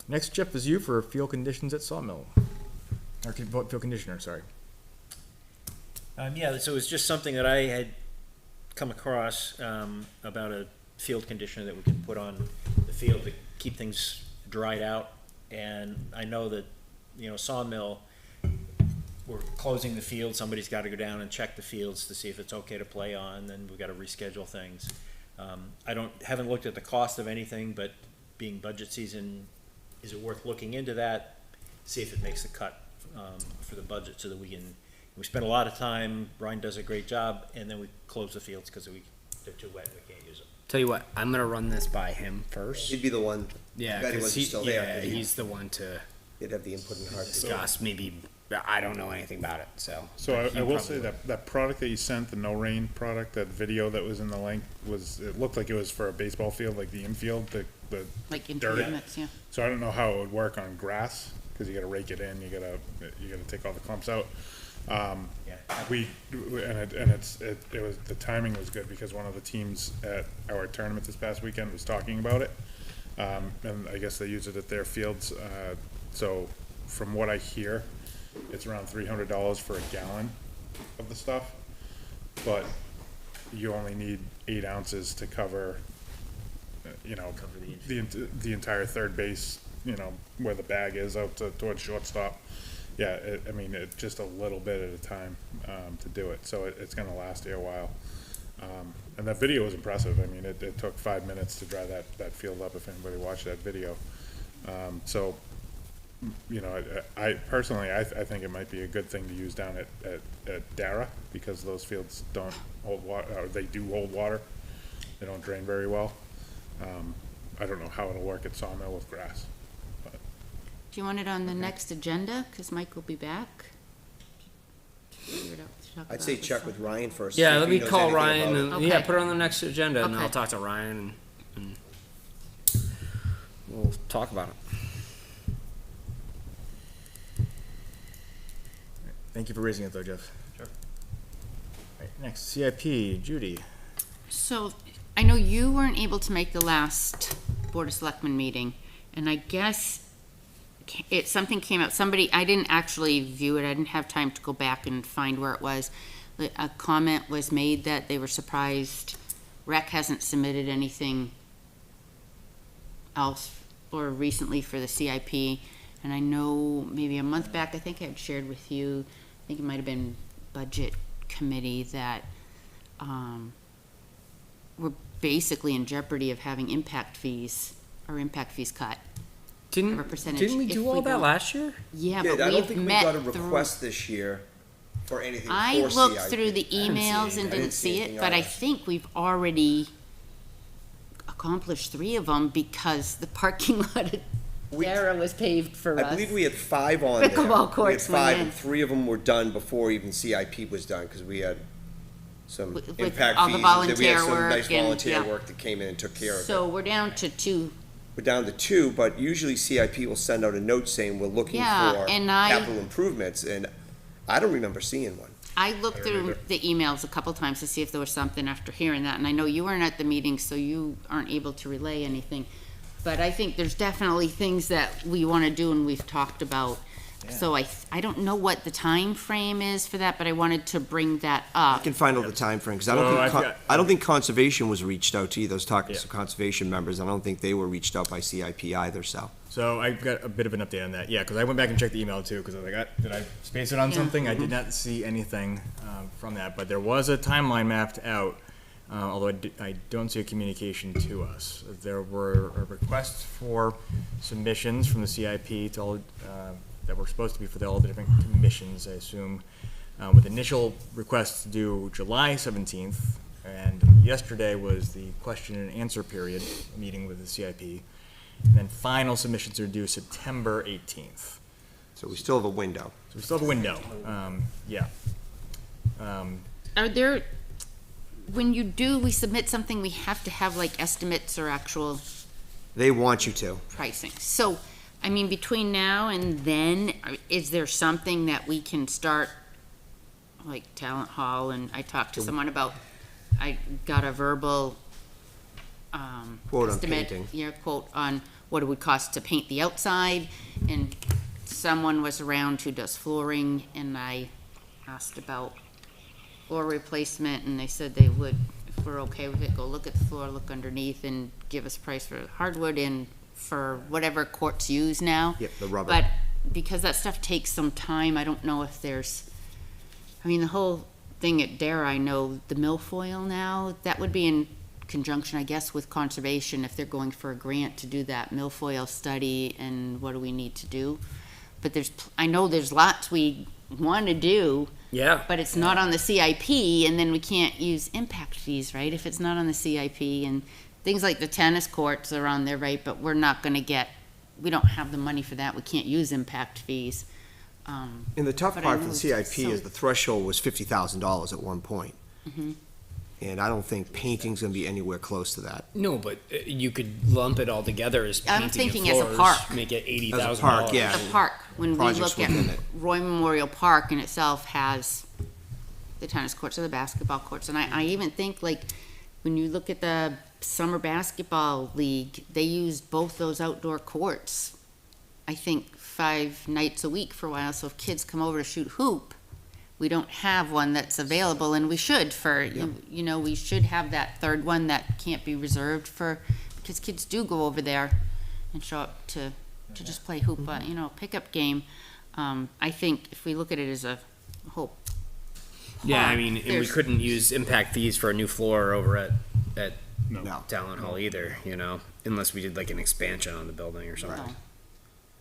Next, Jeff, is you for field conditions at Sawmill. Or field conditioner, sorry. Yeah, so it was just something that I had come across, about a field conditioner that we can put on the field to keep things dried out. And I know that, Sawmill, we're closing the field, somebody's gotta go down and check the fields to see if it's okay to play on, then we gotta reschedule things. Haven't looked at the cost of anything, but being budget season, is it worth looking into that? See if it makes the cut, for the budget so that we spend a lot of time, Ryan does a great job, and then we close the fields because they're too wet, we can't use them. Tell you what, I'm gonna run this by him first. He'd be the one. Yeah, Bet he because wasn't still there. he's the one to He'd have the input in heart. discuss. Maybe I don't know anything about it, so. So he I will probably say would. that product that you sent, the no rain product, that video that was in the link it looked like it was for a baseball field, like the infield, the Like dirt. improvements, yeah. So I don't know how it would work on grass, cause you gotta rake it in, you gotta take all the clumps out. Yeah. The timing was good because one of the teams at our tournament this past weekend was talking about it. And I guess they use it at their fields, so from what I hear, it's around $300 for a gallon of the stuff. But you only need 8 ounces to cover, the entire third base, where the bag is out towards shortstop. Yeah, it's just a little bit at a time, to do it, so it's gonna last you a while. And that video was impressive. I mean, it took 5 minutes to dry that field up, if anybody watched that video. So, I personally, I think it might be a good thing to use down at Dara, because those fields don't hold water, or they do hold water. They don't drain very well. I don't know how it'll work at Sawmill with grass. Do you want it on the next agenda? Because Mike will be back. Figure it out to talk I'd about say this check stuff. with Ryan first. Yeah, see if let he me knows call anything Ryan about and, yeah, Okay. put it on the next agenda and I'll Okay. talk to Ryan and we'll talk about it. Thank you for raising it though, Jeff. Sure. Right, next, CIP, Judy. So, I know you weren't able to make the last Board of Selectmen meeting, and I guess something came up, I didn't actually view it, I didn't have time to go back and find where it was. A comment was made that they were surprised Rec hasn't submitted anything else or recently for the CIP, and I know maybe a month back, I think I had shared with you, I think it might have been Budget Committee, that we're basically in jeopardy of having impact fees cut. Didn't we if do we all that don't- last year? Yeah, Yeah, but I don't we've think we met got a through. request this year for anything for I CIP. looked through the I didn't see emails anything. and I didn't didn't see see it, anything but I either. think we've already accomplished 3 of them because the parking lot at Dara was paved for us. I believe we had 5 on there. Pickleball courts We had 5, went in. and 3 of them were done before even CIP was done, because we had some With impact all the fees, and then we had volunteer some nice work and- volunteer yeah. work that came in and took care of it. So we're down to 2. We're down to 2, but usually CIP will send out a note saying we're looking Yeah, for and I- capital improvements, and I don't remember seeing one. I looked through the emails a couple times to see if there was something after hearing that, and I know you weren't at the meeting, so you aren't able to relay anything. But I think there's definitely things that we want to do and we've talked about. So I don't know what the time frame is for that, but I wanted to bring that I up. can find out the timeframe, because I Well, don't I've think, got- I don't think Conservation was reached out to either. I was talking to Yeah. some Conservation members, I don't think they were reached out by CIP either, so. So I got a bit of an update on that, yeah, because I went back and checked the email too, because I was like, did I space it on Yeah. something? I did not see anything from that, but there was a timeline mapped out, although I don't see a communication to us. There were requests for submissions from the CIP to all, that were supposed to be for all the different commissions, I assume, with initial requests due July 17th, and yesterday was the question and answer period meeting with the CIP. And then final submissions are due September 18th. So we still have a window. So we still have a window, yeah. Are there, when we submit something, we have to have like estimates or actual They want you to. pricing. So, I mean, between now and then, is there something that we can start, like Talent Hall, and I talked to someone about, I got a verbal Quote on estimate, painting. yeah, quote on what it would cost to paint the outside. And someone was around who does flooring, and I asked about floor replacement, and they said they would, if we're okay with it, go look at the floor, look underneath, and give us price for hardwood and for whatever courts use now. Yep, the rubber. But because that stuff takes some time, I don't know if there's, I mean, the whole thing at Dare, I know the milfoil now, that would be in conjunction, I guess, with conservation, if they're going for a grant to do that milfoil study and what do we need to do. But I know there's lots we want to do, Yeah. but it's not on the CIP, and then we can't use impact fees, right? If it's not on the CIP, and things like the tennis courts are on there, right? But we're not gonna we don't have the money for that. We can't use impact fees. And the tough But I part know for the it's CIP so- is the threshold was $50,000 at one point. Mhm. And I don't think painting's gonna be anywhere close to that. No, but you could lump it all together as I'm painting and thinking as a floors, park. make it As a $80,000. park, yeah. The park, when we Projects look at within it. Roy Memorial Park in itself has the tennis courts or the basketball courts. And I even think, like, when you look at the summer basketball league, they used both those outdoor courts, I think 5 nights a week for a while. So if kids come over to shoot hoop, we don't have one that's available, and we should you know, we should have that third one that can't be reserved because kids do go over there and show up to just play hoop, you know, pickup game. I think if we look at it as a whole. Yeah, I park, mean, and we there's- couldn't use impact fees for a new floor over at No. Talon Hall either, you know, unless we did like an expansion on the building or something. No.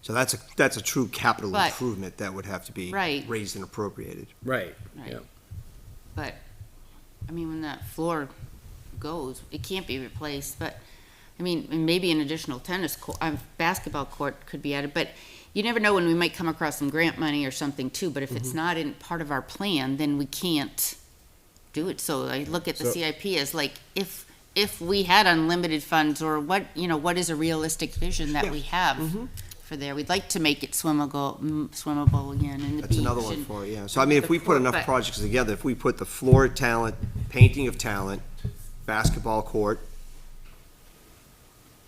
So that's a true capital But- improvement that would have to be Right. raised and appropriated. Right. Right. Yeah. But, I mean, when that floor goes, it can't be replaced, but, I mean, and maybe an additional basketball court could be added, but you never know when we might come across some grant money or something too, but if it's not in part of our plan, then we can't do it. So I look at the So- CIP as like, if we had unlimited funds, or what is a realistic vision that Yeah. we have for there? We'd like to make it swimmable again, and the That's beach. another one and- for it, yeah. So I mean, if the we put court, enough but- projects together, if we put the floor talent, painting of talent, basketball court,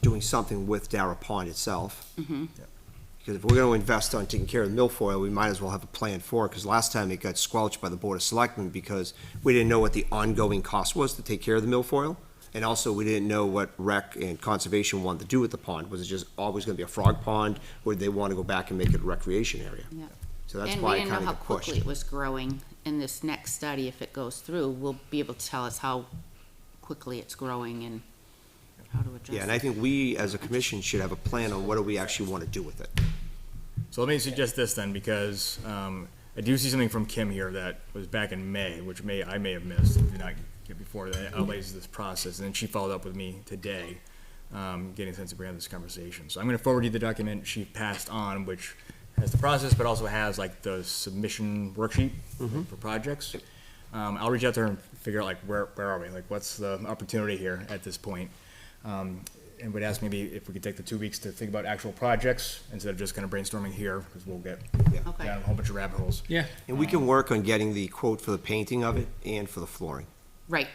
doing something with Darrah Pond itself. Mhm. Because if we're gonna invest on taking care of the milfoil, we might as well have a plan for it, because last time it got squelched by the Board of Selectmen because we didn't know what the ongoing cost was to take care of the milfoil. And also, we didn't know what rec and conservation wanted to do with the pond. Was it just always gonna be a frog pond, or did they wanna go back and make it a recreation area? Yeah. So that's And we why it didn't know kinda how got pushed. quickly it was growing. In this next study, if it goes through, we'll be able to tell us how quickly it's growing and how to address it. Yeah, and I think we, as a commission, should have a plan on what do we actually wanna do with it. So let me suggest this then, because I do see something from Kim here that was back in May, which I may have missed, did not get before, that outlays this process, and then she followed up with me today, getting a sense of we're having this conversation. So I'm gonna forward you the document she passed on, which has the process, but also has like the submission worksheet for projects. I'll reach out to her and figure out like where are we, like what's the opportunity here at this point? And would ask maybe if we could take the 2 weeks to think about actual projects instead of just kind of brainstorming here, because we'll get Okay. down a whole bunch of rabbit holes. Yeah. And we can work on getting the quote for the painting of it and for the flooring. Right,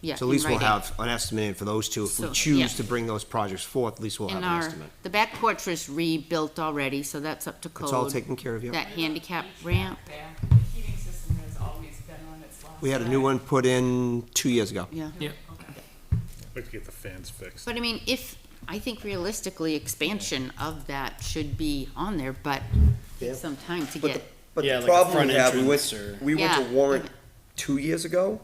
yeah. So at in least we'll writing. have an estimate in for those two. If we So, yeah. choose to bring those projects forth, at least we'll have And an estimate. the back porch was rebuilt already, so that's up to code. It's all taken care of, yeah. That handicap ramp, The heating system has always been on its last. We had a new one put in 2 years ago. yeah. Like to get the fans fixed. But I mean, I think realistically, expansion of that should be on there, but Yeah. it's some time to But get. But Yeah, the like a problem front we have, entrance or- we went to Yeah. warrant 2 years ago.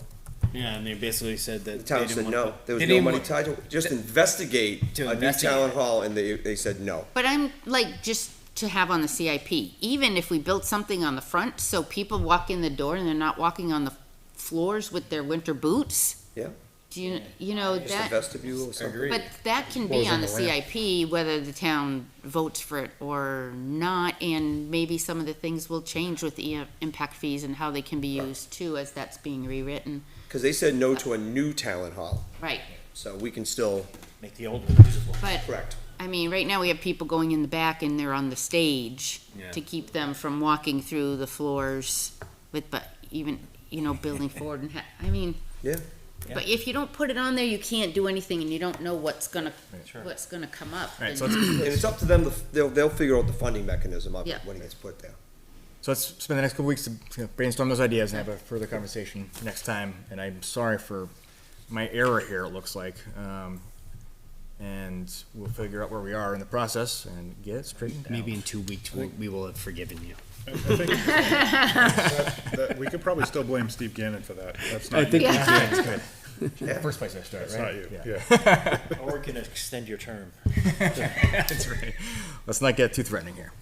Yeah, and they basically said that The town said no. There was They no didn't money want- tied to it. Just investigate To a new investigate town it. hall, and they said no. But I'm like, just to have on the CIP, even if we built something on the front, so people walk in the door and they're not walking on the floors with their winter boots. Yeah. Do you know Just a that? vestibule or something. Agreed. But that can be on the CIP, whether the town votes for it or not, and maybe some of the things will change with the impact fees and how they can be used too, as that's being rewritten. Because they said no to a new talent hall, Right, so we can still, Make the old one usable. but, correct. I mean, right now we have people going in the back and they're on the stage Yeah. to keep them from walking through the floors with, but even, building forward and, I mean. Yeah. But if you don't put it on there, you can't do anything, and you don't know what's gonna come up. All right, And- so let's, And it's up to them, they'll figure out the funding mechanism of it Yeah. when it gets put there. so let's spend the next couple weeks to brainstorm those ideas and have a further conversation next time. And I'm sorry for my error here, it looks like. And we'll figure out where we are in the process and get it straightened out. Maybe in 2 weeks, we will have forgiven you. I think that we could probably still blame Steve Gannon for that. That's not, That's good. First place I start, that's right? not you, Yeah. yeah. Or we can extend your term. That's right. Let's not get too threatening here.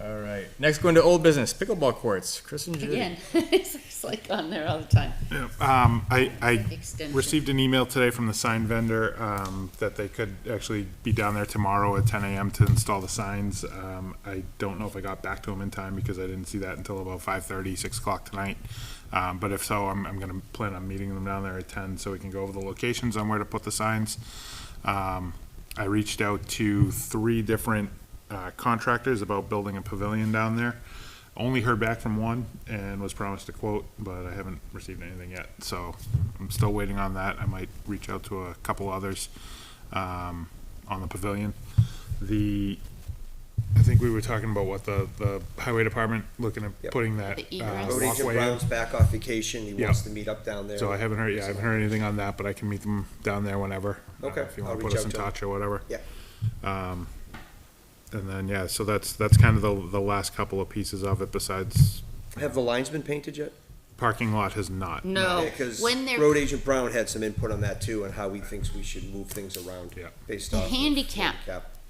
All right. Next, going to old business, pickleball courts. Chris and Judy. Again, it's like on there all the time. I Extension. received an email today from the sign vendor, that they could actually be down there tomorrow at 10 a.m. to install the signs. I don't know if I got back to them in time because I didn't see that until about 5:30, 6 o'clock tonight. But if so, I'm gonna plan on meeting them down there at 10 so we can go over the locations on where to put the signs. I reached out to 3 different contractors about building a pavilion down there. Only heard back from one and was promised a quote, but I haven't received anything yet. So I'm still waiting on that. I might reach out to a couple others on the pavilion. I think we were talking about what the highway department looking at Yep. putting that The egress. Road Agent walkway in. Brown's back off vacation, he Yeah. wants to meet up down there. So I haven't heard anything on that, but I can meet them down there whenever. Okay, If you I'll wanna put reach us in out to 'em. touch or whatever. Yeah. And then, yeah, so that's kind of the last couple of pieces of it besides Have the lines been painted yet? parking lot has not. No, Because when they're Road Agent Brown had some input on that too, and how he thinks we should move things around. Yeah. Based The off of handicap.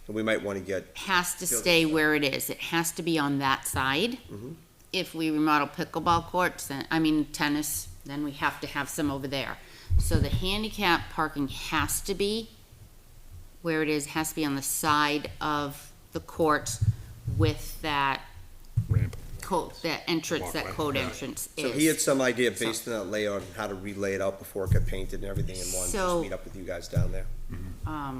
And we might wanna get, has to Field stay is- where it is. It has to be on that side. Mhm. If we remodel pickleball courts, then, I mean, tennis, then we have to have some over there. So the handicap parking has to be where it is, has to be on the side of the courts with that Ramp. code, that entrance, that Walkway, code yeah. entrance so he had is. some idea based on that layout and how to relay it out before it got painted and everything, and wanted to So- just meet up with you guys down there.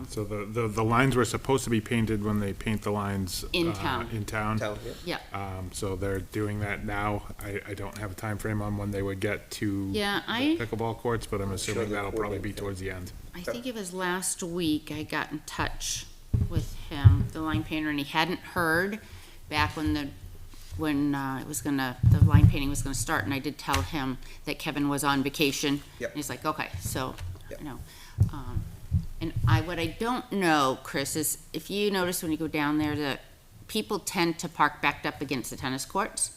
So the lines were supposed to be painted when they paint the lines. In town. In town. Town, yeah. Yeah, So they're doing that now. I don't have a time frame on when they would get to yeah, the pickleball courts, but I'm assuming they're that'll probably be coordinating. towards the end. I think it was last week I got in touch with him, the line painter, and he hadn't heard back when the line painting was gonna start, and I did tell him that Kevin was on vacation. Yep. And he's like, okay, so, Yep. you know, and what I don't know, Chris, is if you notice when you go down there, that people tend to park backed up against the tennis courts.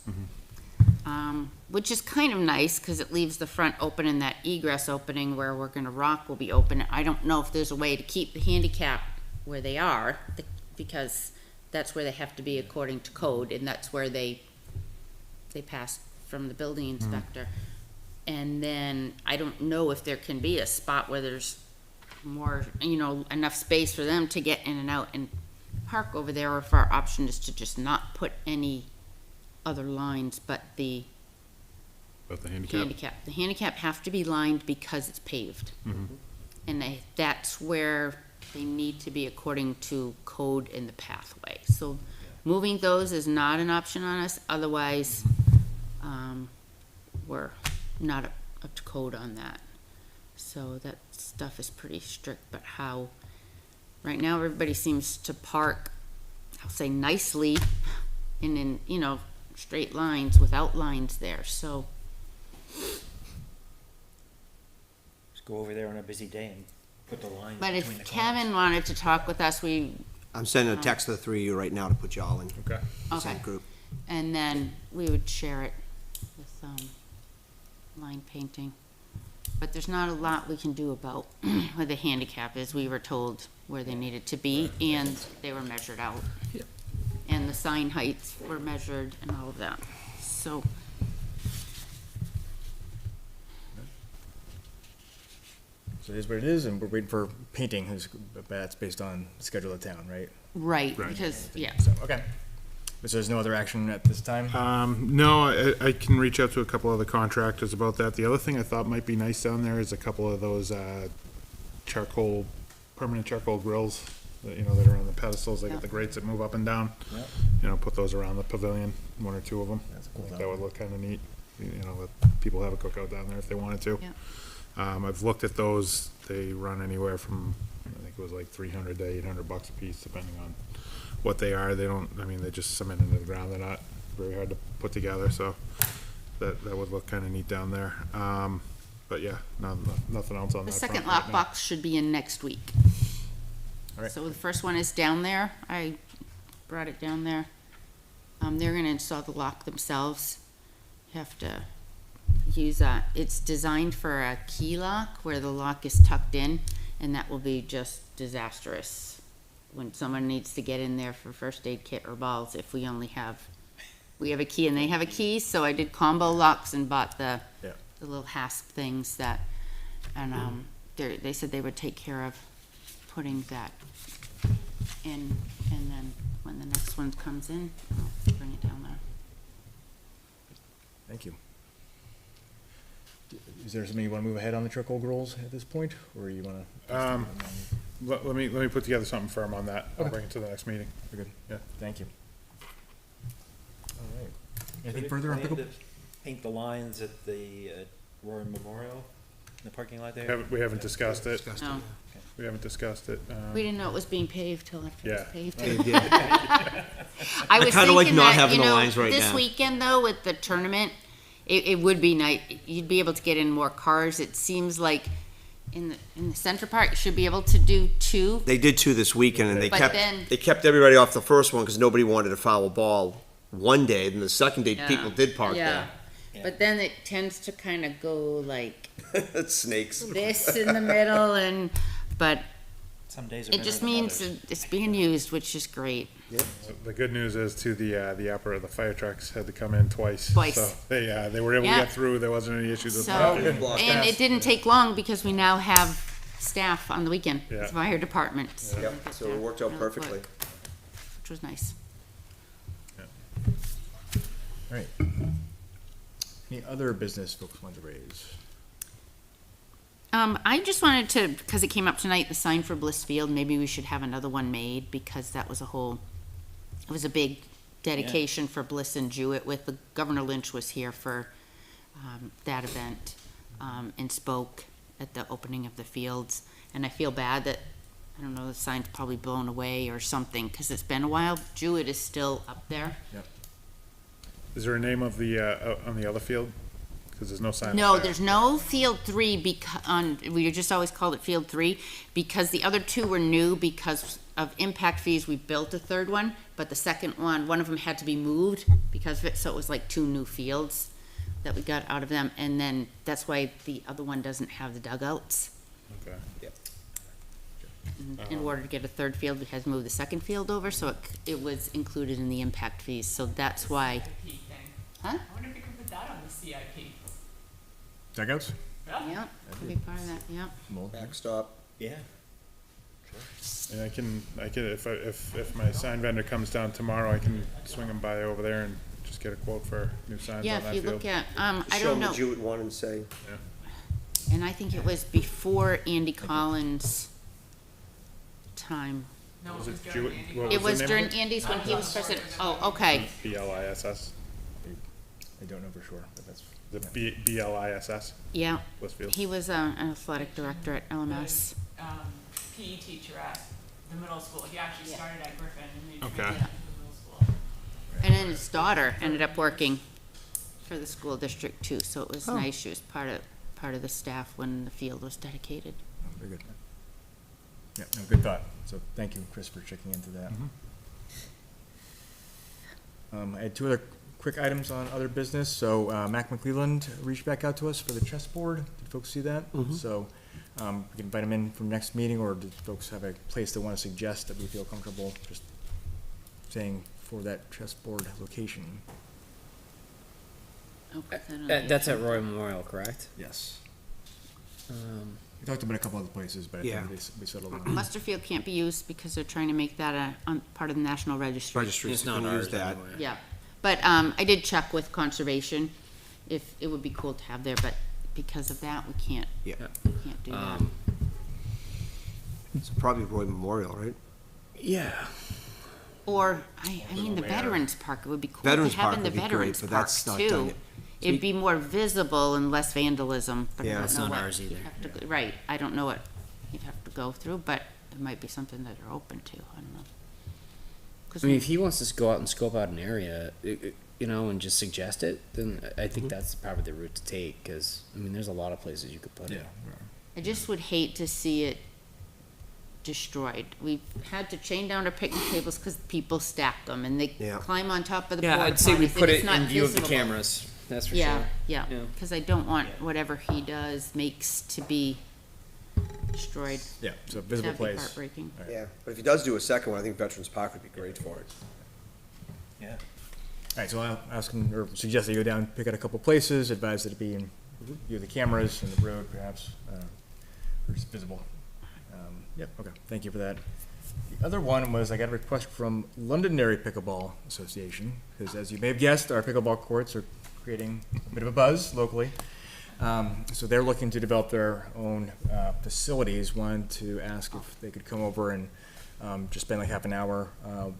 Which is kind of nice, cause it leaves the front open and that egress opening where we're gonna rock will be open. I don't know if there's a way to keep the handicap where they are, because that's where they have to be according to code, and that's where they pass from the building inspector. And then I don't know if there can be a spot where there's more, enough space for them to get in and out and park over there, or if our option is to just not put any other lines but the But the handicap. handicap. The handicap have to be lined because it's paved. And that's where they need to be according to code in the pathway. So moving those is not an option on us, otherwise, we're not up to code on that. So that stuff is pretty strict, but right now, everybody seems to park, I'll say nicely, in straight lines without lines there, so. Just go over there on a busy day and put the line But between the if corners. Kevin wanted to talk with us, I'm sending a text to the 3 of you right now to put y'all in Okay. the okay, same group. and then we would share it with, line painting. But there's not a lot we can do about where the handicap is. We were told where they needed to be, and they were measured out. Yep. And the sign heights were measured and all of that, so. So it is what it is, and we're waiting for painting, but that's based on the schedule of town, right? Right, Right. because, yeah, So, okay. But so there's no other action at this time? No, I can reach out to a couple other contractors about that. The other thing I thought might be nice down there is a couple of those permanent charcoal grills that are on the pedestals. They Yeah. got the grates that move up and down. Yep. Put those around the pavilion, 1 or 2 of them. That's a cool I think thought. that would look kind of neat. you know, let people have a cookout down there if they wanted to. Yeah. I've looked at those, they run anywhere from, I think it was like $300 to $800 a piece, depending on what they are. They don't, I mean, they just cement into the ground, they're not very hard to put together, so that would look kinda neat down there. But yeah, nothing else on The that second front right now. lockbox should be in next week. All right. So the first one is down there. I brought it down there. They're gonna install the lock themselves. You have to use it's designed for a key lock where the lock is tucked in, and that will be just disastrous when someone needs to get in there for first aid kit or balls if we have a key and they have a key. So I did combo locks and bought the little hasp things that, and they said they would take care of putting that in, and then when the next one comes in, I'll bring it down there. Thank you. Is there something you want to move ahead on the charcoal grills at this point, or you want to? Let me put together something firm on that. I'll bring it to the next meeting. We're good. Yeah. Thank you. All right. Anything further on pickleball? Paint the lines at the Roy Memorial, in the parking lot there? We haven't discussed it. No, We haven't discussed it. we didn't know it was being paved till after it was Yeah. paved. I was kinda like thinking not that, having you the know, lines right this now. weekend though, with the tournament, it would be nice, you'd be able to get in more cars. It seems like in the center part, you should be able to do 2. They did 2 this weekend, and But then- they kept everybody off the first one because nobody wanted to foul a ball one day. Then the second day, people did park Yeah, but then it tends to kind of go like there. It's snakes. this in the middle, but Some days are it better just than means others. it's being used, which is great. The good news is too, the fire trucks had to come in twice. Twice. So they were able to Yeah. get through. There wasn't any issues with So, parking. and it didn't take long because we now have staff on the weekend, Yeah. the fire department. Yep. So it worked out Really perfectly. quick, which was nice. All right. Any other business folks want to raise? I just wanted to, because it came up tonight, the sign for Blissfield, maybe we should have another one made, because that was it was a big dedication for Bliss and Jewett with, Governor Lynch was here for, that event, and spoke at the opening of the fields, and I feel bad that, I don't know, the sign's probably blown away or something, because it's been a while. Jewett is still up there. Is there a name of the on the other field? Because there's no sign. No, up there. there's no Field 3 we just always called it Field 3 because the other 2 were new because of impact fees. We built a third one, but the second one of them had to be moved because of it, so it was like 2 new fields that we got out of them, and then that's why the other one doesn't have the dugouts. Okay. In order to get a third field, we had to move the second field over, so it was included in the impact fees, so that's why. Huh? I wonder if we could put that on the CIP. Dugouts? Yeah, could be part of that, yeah. Backstop. Yeah. And I can if my sign vendor comes down tomorrow, I can swing them by over there and just get a quote for new signs Yeah, on that if you field. look at, I Show don't them the know, Jewett one and say, and I think it was before Andy Collins' time. No, Was it it was Jewett? during Andy. What It was was the name during of it? Andy's when he was president. Oh, okay. BLISS. I don't know for sure, but that's. The BLISS. Yeah, Litchfield. he was an athletic director at LMS. PE teacher at the middle school. He actually started at Griffin and moved Okay. to the middle school. And then his daughter ended up working for the school district too, so it was nice. She was part of the staff when the field was dedicated. Very good. Yeah, no, good thought. So thank you, Chris, for checking into that. I had 2 other quick items on other business. So Mac McClelland reached back out to us for the chessboard. Did folks see that? So we can invite him in from next meeting, or did folks have a place they want to suggest that we feel comfortable just saying for that chessboard location? I'll put that on the That's at agenda. Roy Memorial, correct? Yes. We talked about a couple other places, but I Yeah. think we settled on. Westerfield can't be used because they're trying to make that part of the National Registry. registries, It's you not can use ours that. anyway. Yeah, but I did check with conservation if it would be cool to have there, but because of that, we can't do that. It's probably Roy Memorial, right? Yeah. Or, I mean, the Veterans Park, it would be cool to Veterans have Park in the would be great, Veterans but Park that's not done too. yet. It'd be more visible and less vandalism, but I Yeah. don't That's know not what ours you'd either. have to go- Right, I don't know what you'd have to go through, but it might be something that they're open to, I don't know. 'Cause I mean, if he wants to go out and scope out an area, you know, and just suggest it, then I think that's probably the route to take, because, I mean, there's a lot of places you could put it. I just would hate to see it destroyed. We've had to chain down our picnic tables because people stack them and they Yeah. climb on top of the Yeah, porta I'd say we potties, put and it it's not in view of the visible. cameras, that's for Yeah, sure. yeah, Yeah. because I don't want whatever he does makes to be destroyed. Yeah, so visible That'd be place. heartbreaking. Yeah, but if he does do a second one, I think Veterans Park would be great for it. All right, so I'll ask him, or suggest that you go down, pick out a couple places, advise that it be in view of the cameras and the road perhaps, or just visible. Yep, okay, thank you for that. The other one was, I got a request from Londonderry Pickleball Association, because as you may have guessed, our pickleball courts are creating a bit of a buzz locally. So they're looking to develop their own facilities, wanted to ask if they could come over and just spend like half an hour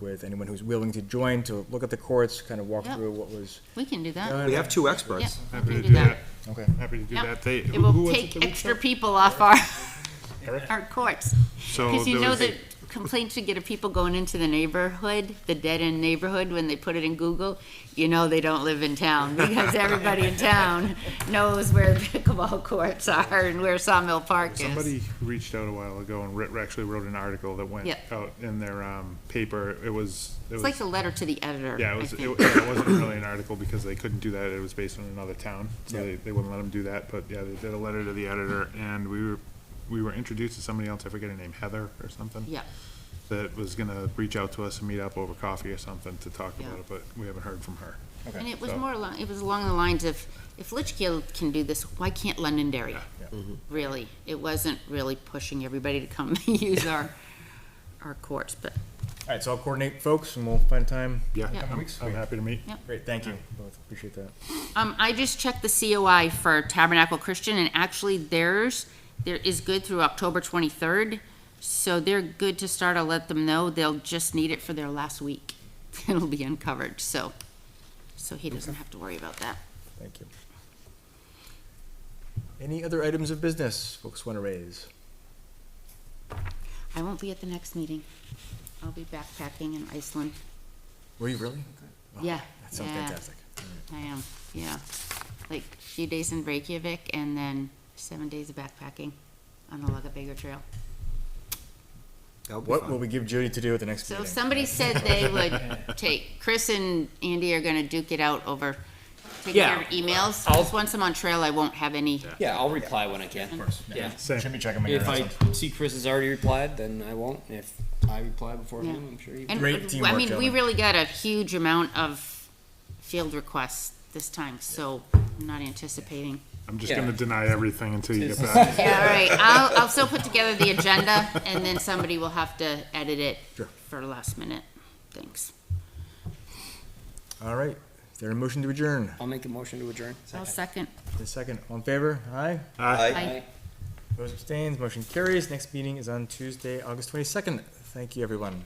with anyone who's willing to join to look at the courts, kind of walk Yep. through what was We can do that. done. We have two experts. Yep, we Happy can to do do that. that. Okay. Happy to do Yep. that. They, It who will was it take that reached extra out? people off our, Eric? our courts. So Because you there know was- the complaints you get of people going into the neighborhood, the dead-end neighborhood, when they put it in Google, you know they don't live in town, because everybody in town knows where the pickleball courts are and where Sawmill Park is. Somebody reached out a while ago and actually wrote an article that went Yep. out in their paper. It was It's like a letter to the editor, yeah, I it was. think. It wasn't really an article because they couldn't do that. It was based on another town, so Yep. they wouldn't let them do that. But yeah, they did a letter to the editor, and we were introduced to somebody else. I forget her name, Heather or something. Yeah. That was gonna reach out to us and meet up over coffee or something to talk Yeah. about it, but we haven't heard from her. And it was so- more along, it was along the lines of, if Litchfield can do this, why can't Londonderry? Yeah. Really, it wasn't really pushing everybody to come use our courts, but, All right, so I'll coordinate folks and we'll find time. Yeah, Yeah. I'm happy to meet. Yep. Great, thank you both, appreciate that. I just checked the COI for Tabernacle Christian, and actually there is good through October 23rd, so they're good to start. I'll let them know. They'll just need it for their last week. It'll be uncovered, so he doesn't have to worry about that. Thank you. Any other items of business folks want to raise? I won't be at the next meeting. I'll be backpacking in Iceland. Were you really? Oh, Yeah. That sounds Yeah. fantastic. I am, yeah. Like a few days in Reykjavik and then 7 days of backpacking on the Lagabegger Trail. That'll be What fun. will we give Jody to do at the next So meeting? somebody said they would take, Chris and Andy are gonna duke it out over, take Yeah. care of emails. I'll- Just once I'm on trail, I won't have any. Yeah, I'll reply when I can. Of course. Yeah. Same. Should be checking my If internet. I see Chris has already replied, then I won't. If I reply before Yeah. him, I'm sure he. And, Great I teamwork, mean, we gentlemen. really got a huge amount of field requests this time, so I'm not anticipating. I'm just Yeah. gonna deny everything until you get back. Yeah, all right, I'll still put together the agenda, and then somebody will have to edit it Sure. for last minute. Thanks. All right, is there a motion to adjourn? I'll make a motion to adjourn. I'll second. The second, all in favor? Aye. Aye. Aye. Those abstains, motion carries. Next meeting is on Tuesday, August 22nd. Thank you, everyone.